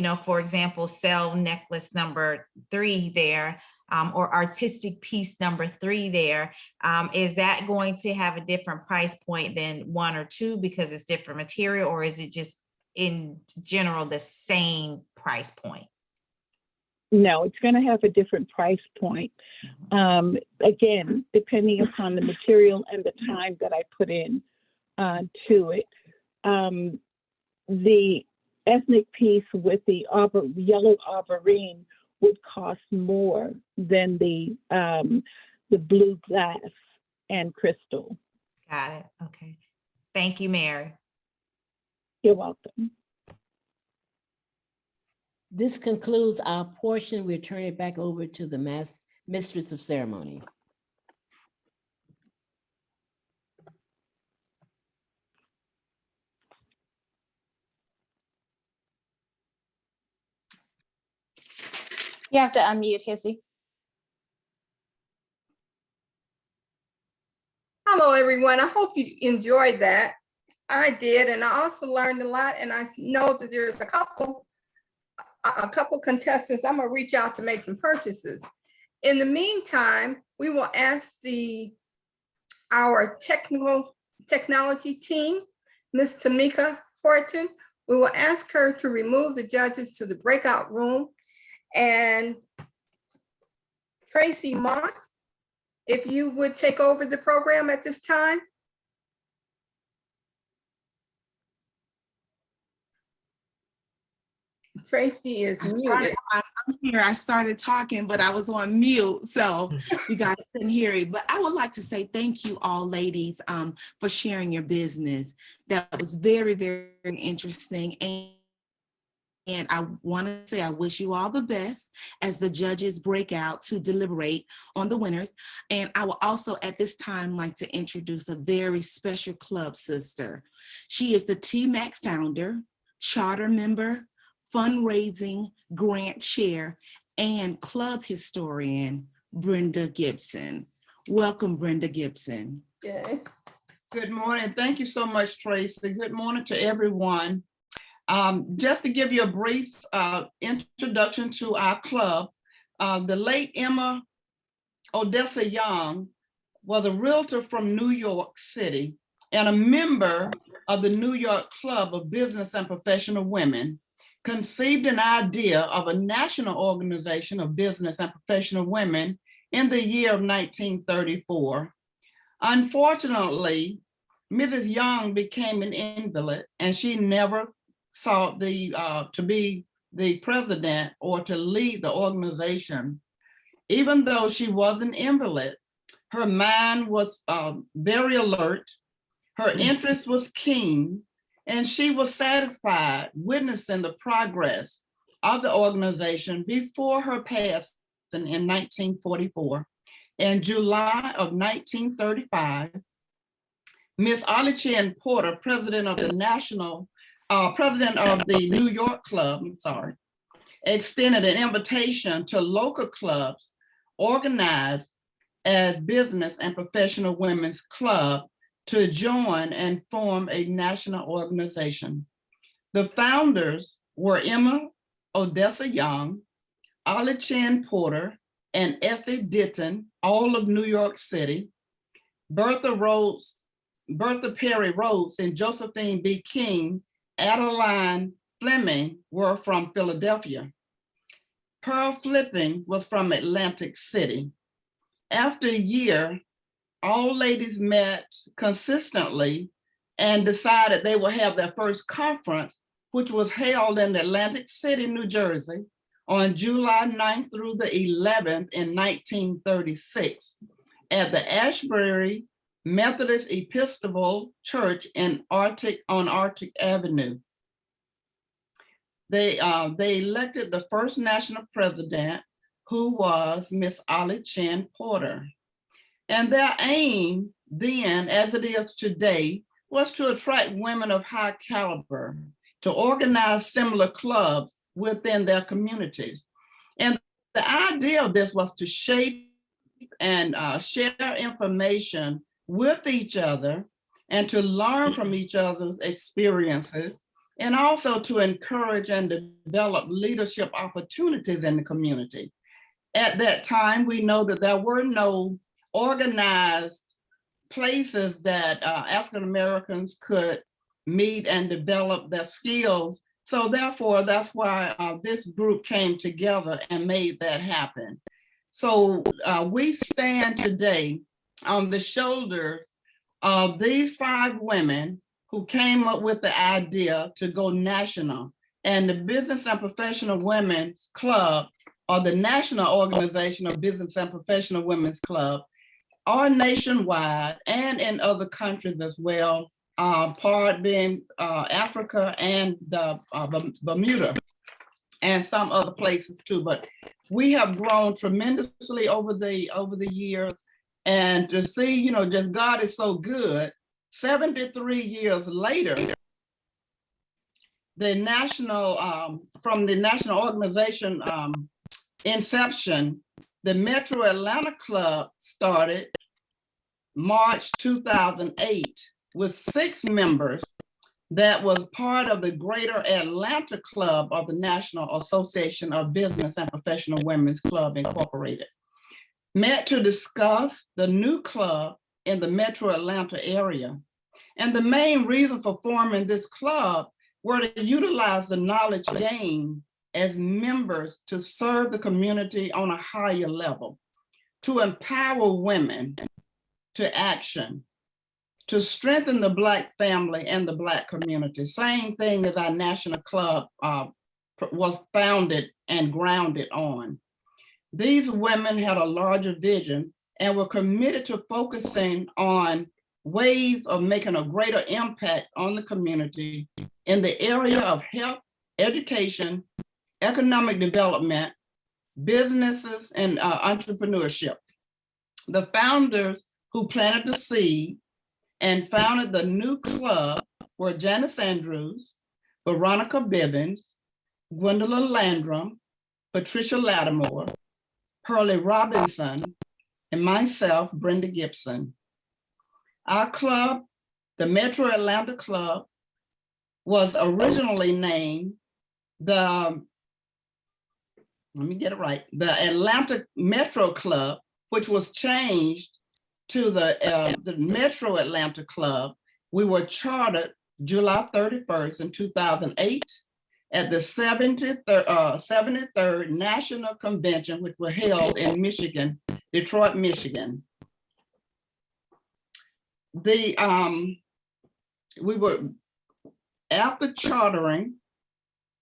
know, for example, sell necklace number 3 there, or artistic piece number 3 there, is that going to have a different price point than 1 or 2 because it's different material, or is it just in general the same price point? No, it's going to have a different price point. Again, depending upon the material and the time that I put in to it. The ethnic piece with the yellow aubergine would cost more than the blue glass and crystal. Got it. Okay. Thank you, Mary. You're welcome. This concludes our portion. We'll turn it back over to the mistress of ceremony. You have to unmute, Hissy. Hello, everyone. I hope you enjoyed that. I did, and I also learned a lot, and I know that there's a couple contestants. I'm gonna reach out to make some purchases. In the meantime, we will ask our technology team, Ms. Tamika Horton, we will ask her to remove the judges to the breakout room. And Tracy Moss, if you would take over the program at this time. Tracy is muted. I'm here. I started talking, but I was on mute, so you guys couldn't hear it. But I would like to say thank you all, ladies, for sharing your business. That was very, very interesting. And I want to say I wish you all the best as the judges break out to deliberate on the winners. And I will also at this time like to introduce a very special club sister. She is the TMAC founder, charter member, fundraising grant chair, and club historian, Brenda Gibson. Welcome, Brenda Gibson. Okay. Good morning. Thank you so much, Tracy. Good morning to everyone. Just to give you a brief introduction to our club, the late Emma Odessa Young was a realtor from New York City and a member of the New York Club of Business and Professional Women, conceived an idea of a national organization of business and professional women in the year of 1934. Unfortunately, Mrs. Young became an invalid and she never sought to be the president or to lead the organization. Even though she was an invalid, her mind was very alert, her interest was keen, and she was satisfied witnessing the progress of the organization before her passing in 1944. In July of 1935, Miss Ollie Chin Porter, president of the New York Club, extended an invitation to local clubs organized as business and professional women's club to join and form a national organization. The founders were Emma Odessa Young, Ollie Chin Porter, and Effie Ditton, all of New York City. Bertha Perry Rhodes and Josephine B. King, Adeline Fleming were from Philadelphia. Pearl Flipping was from Atlantic City. After a year, all ladies met consistently and decided they would have their first conference, which was held in Atlantic City, New Jersey, on July 9th through the 11th in 1936 at the Ashbury Methodist Episcopal Church on Arctic Avenue. They elected the first national president, who was Miss Ollie Chin Porter. And their aim then, as it is today, was to attract women of high caliber, to organize similar clubs within their communities. And the idea of this was to shape and share information with each other and to learn from each other's experiences, and also to encourage and develop leadership opportunities in the community. At that time, we know that there were no organized places that African Americans could meet and develop their skills. So therefore, that's why this group came together and made that happen. So we stand today on the shoulders of these 5 women who came up with the idea to go national. And the Business and Professional Women's Club, or the National Organization of Business and Professional Women's Club, are nationwide and in other countries as well, part being Africa and Bermuda and some other places too. But we have grown tremendously over the years, and to see, just God is so good. 73 years later, the national from the national organization inception, the Metro Atlanta Club started March 2008 with 6 members that was part of the Greater Atlanta Club of the National Association of Business and Professional Women's Club Incorporated. Met to discuss the new club in the Metro Atlanta area. And the main reason for forming this club were to utilize the knowledge gained as members to serve the community on a higher level, to empower women to action, to strengthen the Black family and the Black community. Same thing as our national club was founded and grounded on. These women had a larger vision and were committed to focusing on ways of making a greater impact on the community in the area of health, education, economic development, businesses, and entrepreneurship. The founders who planted the seed and founded the new club were Janice Andrews, Veronica Bibbins, Gwendolyn Landrum, Patricia Lattimore, Pearlie Robinson, and myself, Brenda Gibson. Our club, the Metro Atlanta Club, was originally named the Atlanta Metro Club, which was changed to the Metro Atlanta Club. We were chartered July 31st in 2008 at the 73rd National Convention, which was held in Michigan, Detroit, Michigan. We were, after chartering,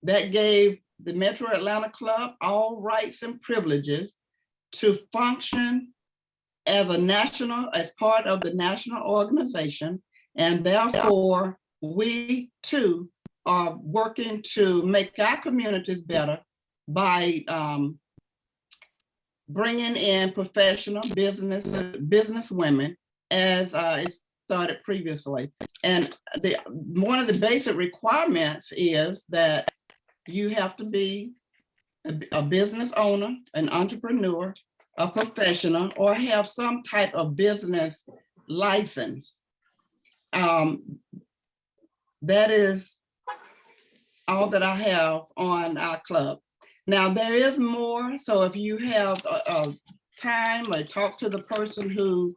that gave the Metro Atlanta Club all rights and privileges to function as part of the national organization, and therefore we too are working to make our communities better by bringing in professional business women, as it started previously. And one of the basic requirements is that you have to be a business owner, an entrepreneur, a professional, or have some type of business license. That is all that I have on our club. Now, there is more, so if you have a time or talk to the person who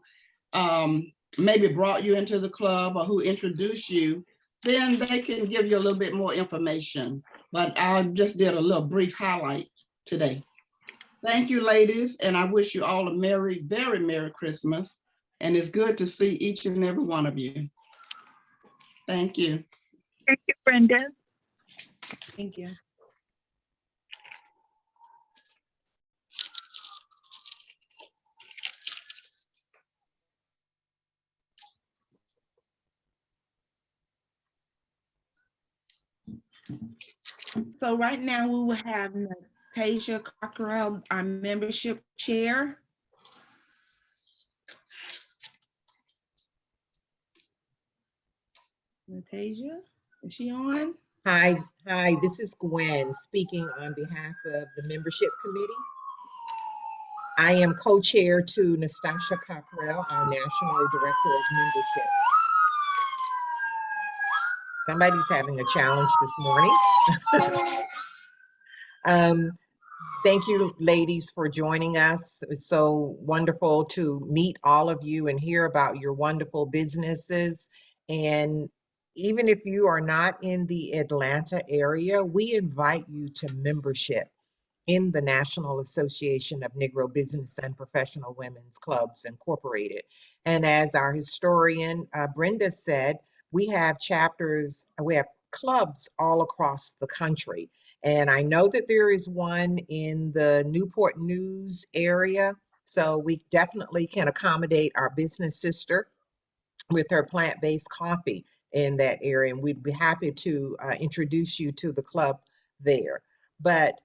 maybe brought you into the club or who introduced you, then they can give you a little bit more information. But I just did a little brief highlight today. Thank you, ladies, and I wish you all a very Merry Christmas. And it's good to see each and every one of you. Thank you. Thank you, Brenda. Thank you. So right now we will have Natasha Cockrell, our membership chair. Natasha, is she on? Hi, this is Gwen speaking on behalf of the membership committee. I am co-chair to Nastasia Cockrell, our National Director of Membership. Somebody's having a challenge this morning. Thank you, ladies, for joining us. It was so wonderful to meet all of you and hear about your wonderful businesses. And even if you are not in the Atlanta area, we invite you to membership in the National Association of Negro Business and Professional Women's Clubs Incorporated. And as our historian Brenda said, we have clubs all across the country. And I know that there is one in the Newport News area, so we definitely can accommodate our business sister with her plant-based coffee in that area, and we'd be happy to introduce you to the club there. But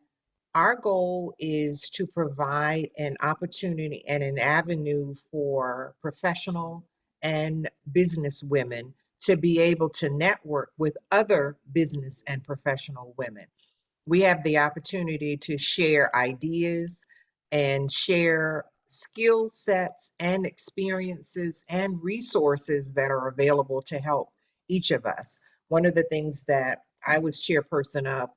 our goal is to provide an opportunity and an avenue for professional and business women to be able to network with other business and professional women. We have the opportunity to share ideas and share skill sets and experiences and resources that are available to help each of us. One of the things that I was chairperson of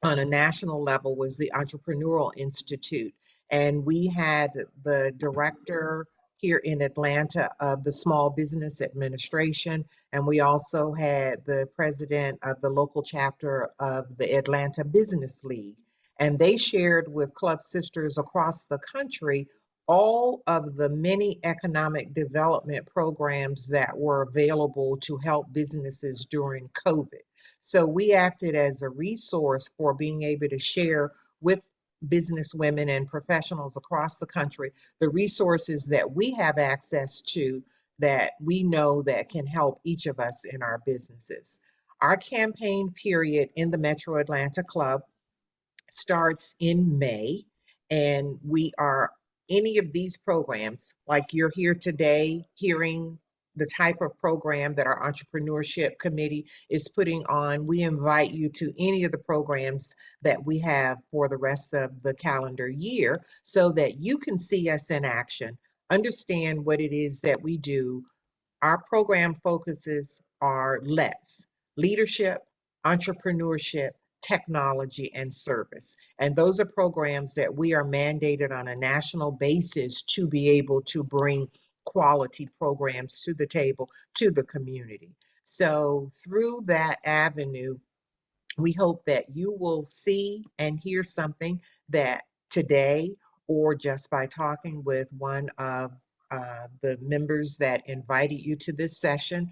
on a national level was the Entrepreneurial Institute. And we had the director here in Atlanta of the Small Business Administration. And we also had the president of the local chapter of the Atlanta Business League. And they shared with club sisters across the country all of the many economic development programs that were available to help businesses during COVID. So we acted as a resource for being able to share with business women and professionals across the country the resources that we have access to that we know that can help each of us in our businesses. Our campaign period in the Metro Atlanta Club starts in May, and any of these programs, like you're here today hearing the type of program that our entrepreneurship committee is putting on, we invite you to any of the programs that we have for the rest of the calendar year so that you can see us in action, understand what it is that we do. Our program focuses are leadership, entrepreneurship, technology, and service. And those are programs that we are mandated on a national basis to be able to bring quality programs to the table, to the community. So through that avenue, we hope that you will see and hear something that today, or just by talking with one of the members that invited you to this session,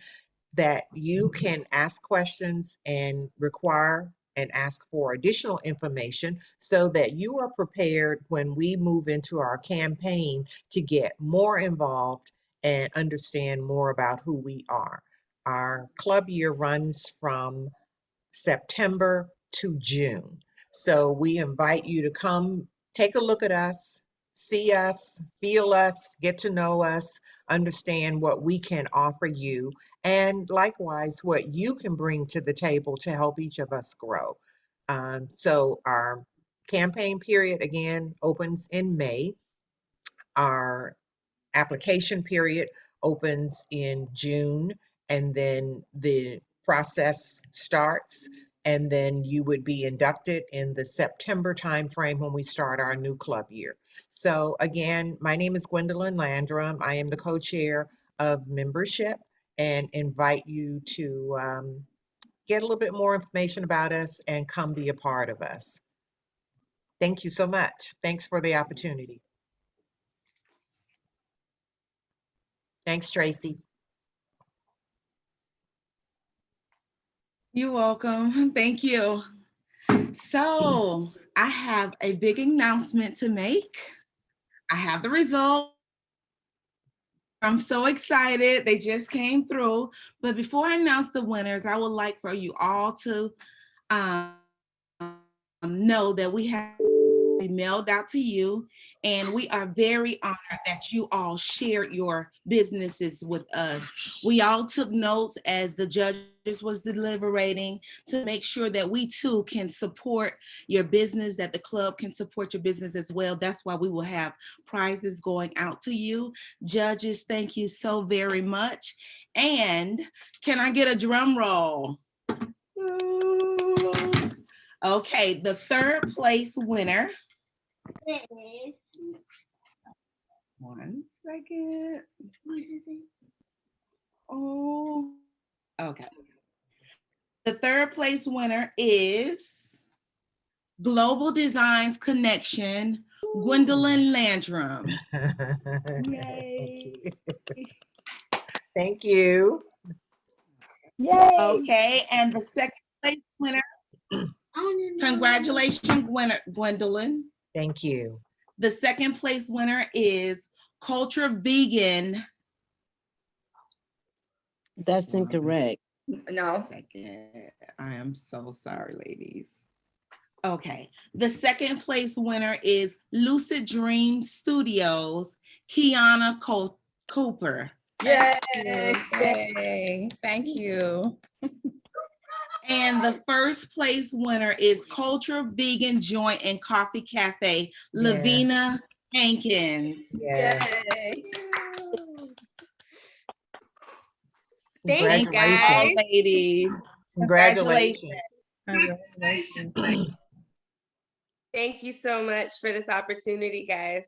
that you can ask questions and require and ask for additional information so that you are prepared when we move into our campaign to get more involved and understand more about who we are. Our club year runs from September to June. So we invite you to come take a look at us, see us, feel us, get to know us, understand what we can offer you, and likewise what you can bring to the table to help each of us grow. So our campaign period again opens in May. Our application period opens in June, and then the process starts, and then you would be inducted in the September timeframe when we start our new club year. So again, my name is Gwendolyn Landrum. I am the co-chair of membership and invite you to get a little bit more information about us and come be a part of us. Thank you so much. Thanks for the opportunity. Thanks, Tracy. You're welcome. Thank you. So I have a big announcement to make. I have the result. I'm so excited. They just came through. But before I announce the winners, I would like for you all to know that we have mailed out to you, and we are very honored that you all shared your businesses with us. We all took notes as the judges was deliberating to make sure that we too can support your business, that the club can support your business as well. That's why we will have prizes going out to you. Judges, thank you so very much. And can I get a drum roll? Okay, the third place winner. One second. Oh, okay. The third place winner is Global Designs Connection, Gwendolyn Landrum. Yay. Thank you. Yay. Okay, and the second place winner, congratulations, Gwendolyn. Thank you. The second place winner is Culture Vegan. That's incorrect. No. I am so sorry, ladies. Okay, the second place winner is Lucid Dream Studios, Kiana Cooper. Yay. Thank you. And the first place winner is Culture Vegan Joint and Coffee Cafe, Lavina Hankins. Yay. Thanks, guys. All ladies. Congratulations. Congratulations. Thank you so much for this opportunity, guys.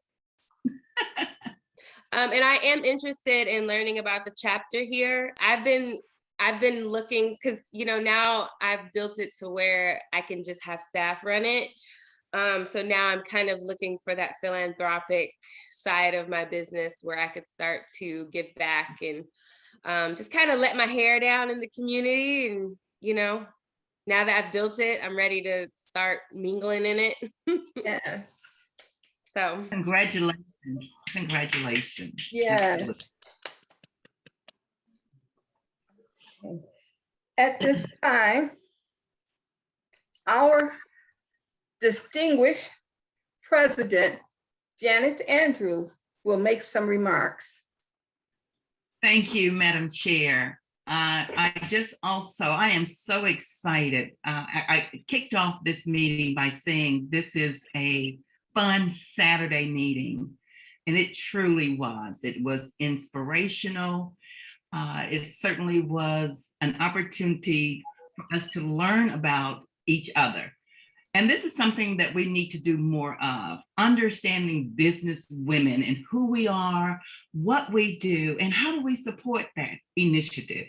And I am interested in learning about the chapter here. I've been looking, because now I've built it to where I can just have staff run it. So now I'm kind of looking for that philanthropic side of my business where I could start to give back and just kind of let my hair down in the community. And now that I've built it, I'm ready to start mingling in it. Yeah. So Congratulations. Congratulations. Yeah. At this time, our distinguished president, Janice Andrews, will make some remarks. Thank you, Madam Chair. I am so excited. I kicked off this meeting by saying this is a fun Saturday meeting, and it truly was. It was inspirational. It certainly was an opportunity for us to learn about each other. And this is something that we need to do more of, understanding business women and who we are, what we do, and how do we support that initiative.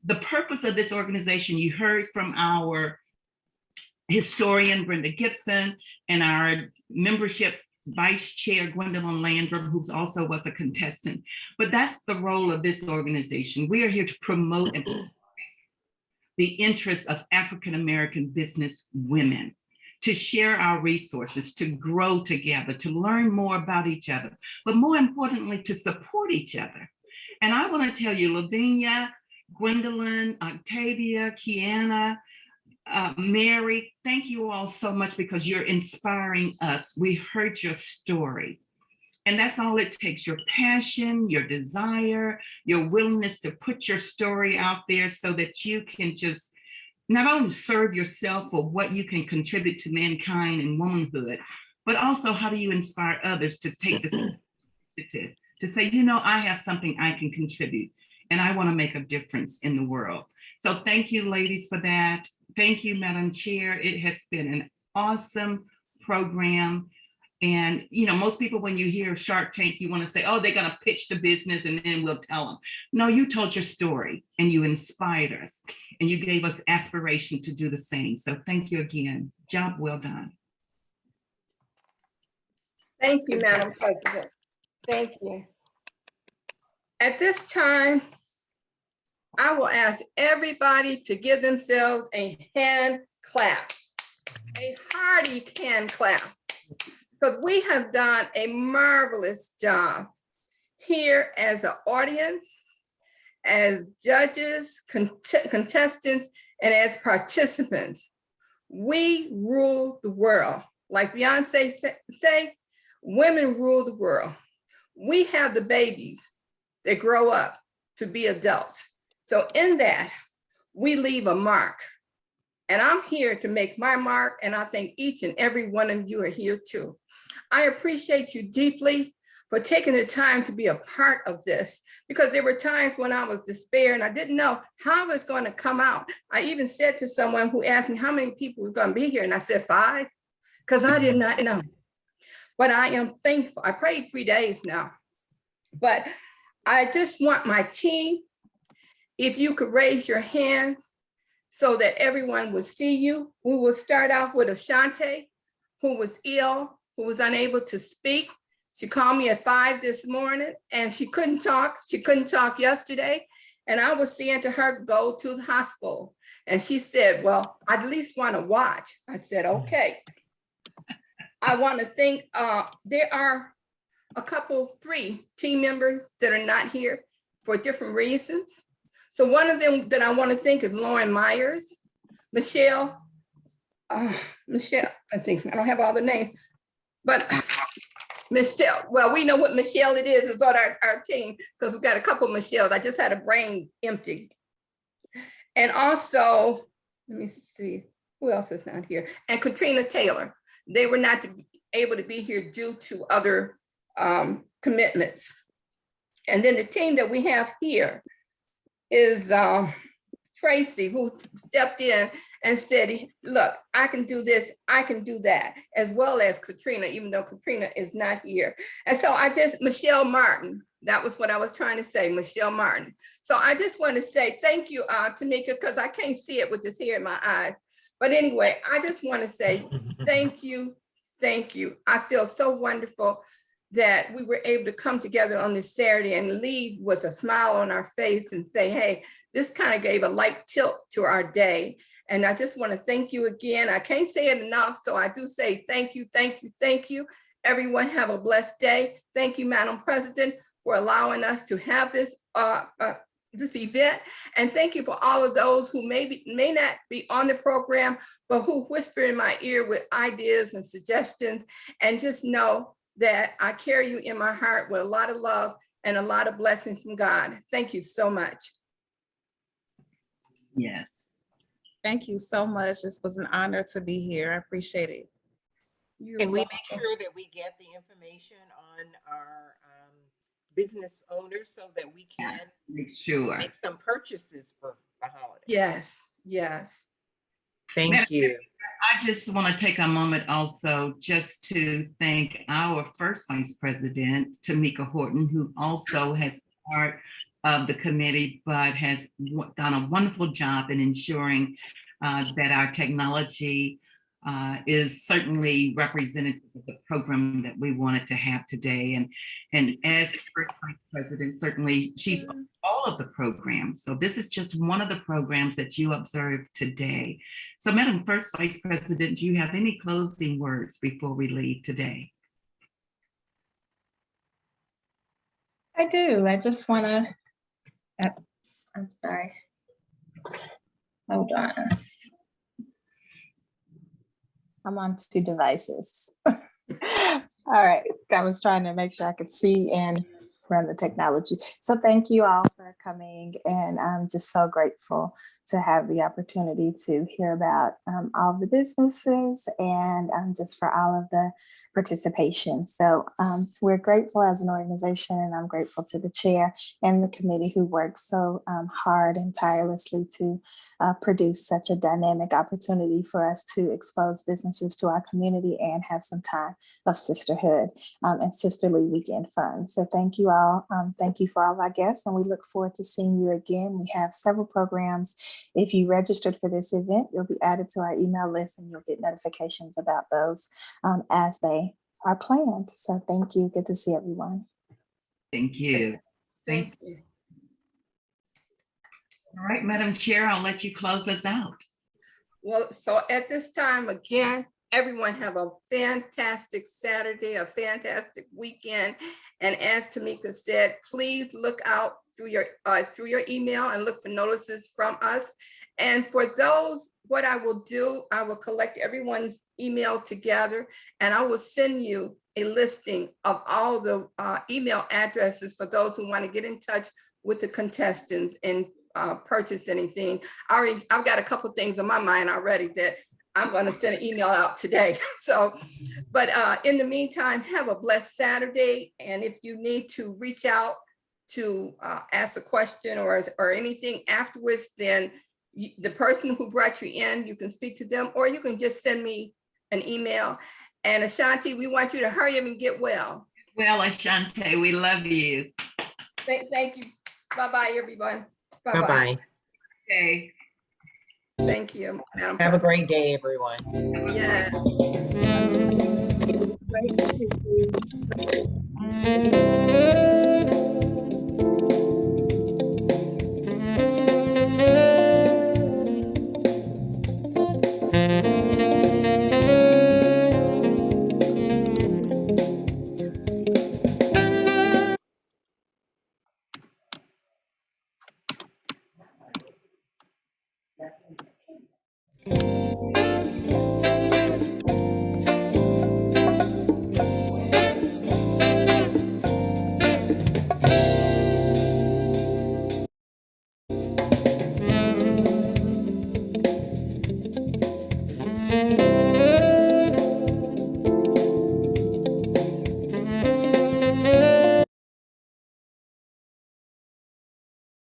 The purpose of this organization, you heard from our historian, Brenda Gibson, and our membership Vice Chair Gwendolyn Landrum, who also was a contestant. But that's the role of this organization. We are here to promote and the interests of African-American business women, to share our resources, to grow together, to learn more about each other, but more importantly, to support each other. And I want to tell you, Lavinia, Gwendolyn, Octavia, Kiana, Mary, thank you all so much because you're inspiring us. We heard your story. And that's all it takes, your passion, your desire, your willingness to put your story out there so that you can just not only serve yourself for what you can contribute to mankind and womanhood, but also how do you inspire others to take this initiative, to say, you know, I have something I can contribute and I want to make a difference in the world. So thank you, ladies, for that. Thank you, Madam Chair. It has been an awesome program. And, you know, most people, when you hear Shark Tank, you want to say, oh, they're going to pitch the business and then we'll tell them. No, you told your story and you inspired us and you gave us aspiration to do the same. So thank you again. Job well done. Thank you, Madam President. Thank you. At this time, I will ask everybody to give themselves a hand clap, a hearty hand clap, because we have done a marvelous job here as an audience, as judges, contestants, and as participants. We rule the world. Like Beyonce say, women rule the world. We have the babies that grow up to be adults. So in that, we leave a mark. And I'm here to make my mark, and I think each and every one of you are here too. I appreciate you deeply for taking the time to be a part of this, because there were times when I was despair and I didn't know how it was going to come out. I even said to someone who asked me how many people were going to be here, and I said 5, because I did not know. But I am thankful. I prayed 3 days now, but I just want my team, if you could raise your hands so that everyone would see you. We will start off with Ashante, who was ill, who was unable to speak. She called me at 5 this morning and she couldn't talk. She couldn't talk yesterday. And I was saying to her, go to the hospital. And she said, well, I at least want to watch. I said, okay. I want to thank, there are a couple, 3 team members that are not here for different reasons. So one of them that I want to thank is Lauren Myers, Michelle, I think, I don't have all the names, but Michelle, well, we know what Michelle it is on our team, because we've got a couple of Michelles. I just had a brain empty. And also, let me see, who else is not here? And Katrina Taylor. They were not able to be here due to other commitments. And then the team that we have here is Tracy, who stepped in and said, look, I can do this, I can do that, as well as Katrina, even though Katrina is not here. And so Michelle Martin, that was what I was trying to say, Michelle Martin. So I just want to say thank you, Tamika, because I can't see it with this hair in my eyes. But anyway, I just want to say thank you, thank you. I feel so wonderful that we were able to come together on this Saturday and leave with a smile on our face and say, hey, this kind of gave a light tilt to our day. And I just want to thank you again. I can't say it enough, so I do say thank you, thank you, thank you. Everyone have a blessed day. Thank you, Madam President, for allowing us to have this event. And thank you for all of those who may not be on the program, but who whisper in my ear with ideas and suggestions. And just know that I carry you in my heart with a lot of love and a lot of blessings from God. Thank you so much. Yes. Thank you so much. This was an honor to be here. I appreciate it. Can we make sure that we get the information on our business owners so that we can make sure make some purchases for the holiday? Yes, yes. Thank you. I just want to take a moment also just to thank our first Vice President, Tamika Horton, who also has been part of the committee, but has done a wonderful job in ensuring that our technology is certainly representative of the program that we wanted to have today. And as First Vice President, certainly she's all of the programs. So this is just one of the programs that you observed today. So Madam First Vice President, do you have any closing words before we leave today? I do. I just want to, I'm sorry. Hold on. I'm on 2 devices. All right. I was trying to make sure I could see and run the technology. So thank you all for coming. And I'm just so grateful to have the opportunity to hear about all of the businesses and just for all of the participation. So we're grateful as an organization, and I'm grateful to the chair and the committee who worked so hard and tirelessly to produce such a dynamic opportunity for us to expose businesses to our community and have some time of sisterhood and sisterly weekend fun. So thank you all. Thank you for all our guests, and we look forward to seeing you again. We have several programs. If you registered for this event, you'll be added to our email list and you'll get notifications about those as they are planned. So thank you. Good to see everyone. Thank you. Thank you. All right, Madam Chair, I'll let you close us out. Well, so at this time, again, everyone have a fantastic Saturday, a fantastic weekend. And as Tamika said, please look out through your email and look for notices from us. And for those, what I will do, I will collect everyone's email together and I will send you a listing of all the email addresses for those who want to get in touch with the contestants and purchase anything. I've got a couple things on my mind already that I'm going to send an email out today. So, but in the meantime, have a blessed Saturday. And if you need to reach out to ask a question or anything afterwards, then the person who brought you in, you can speak to them, or you can just send me an email. And Ashanti, we want you to hurry up and get well. Well, Ashanti, we love you. Thank you. Bye-bye, everyone. Bye-bye. Okay. Thank you, Madam Have a President. great day, everyone. Yeah.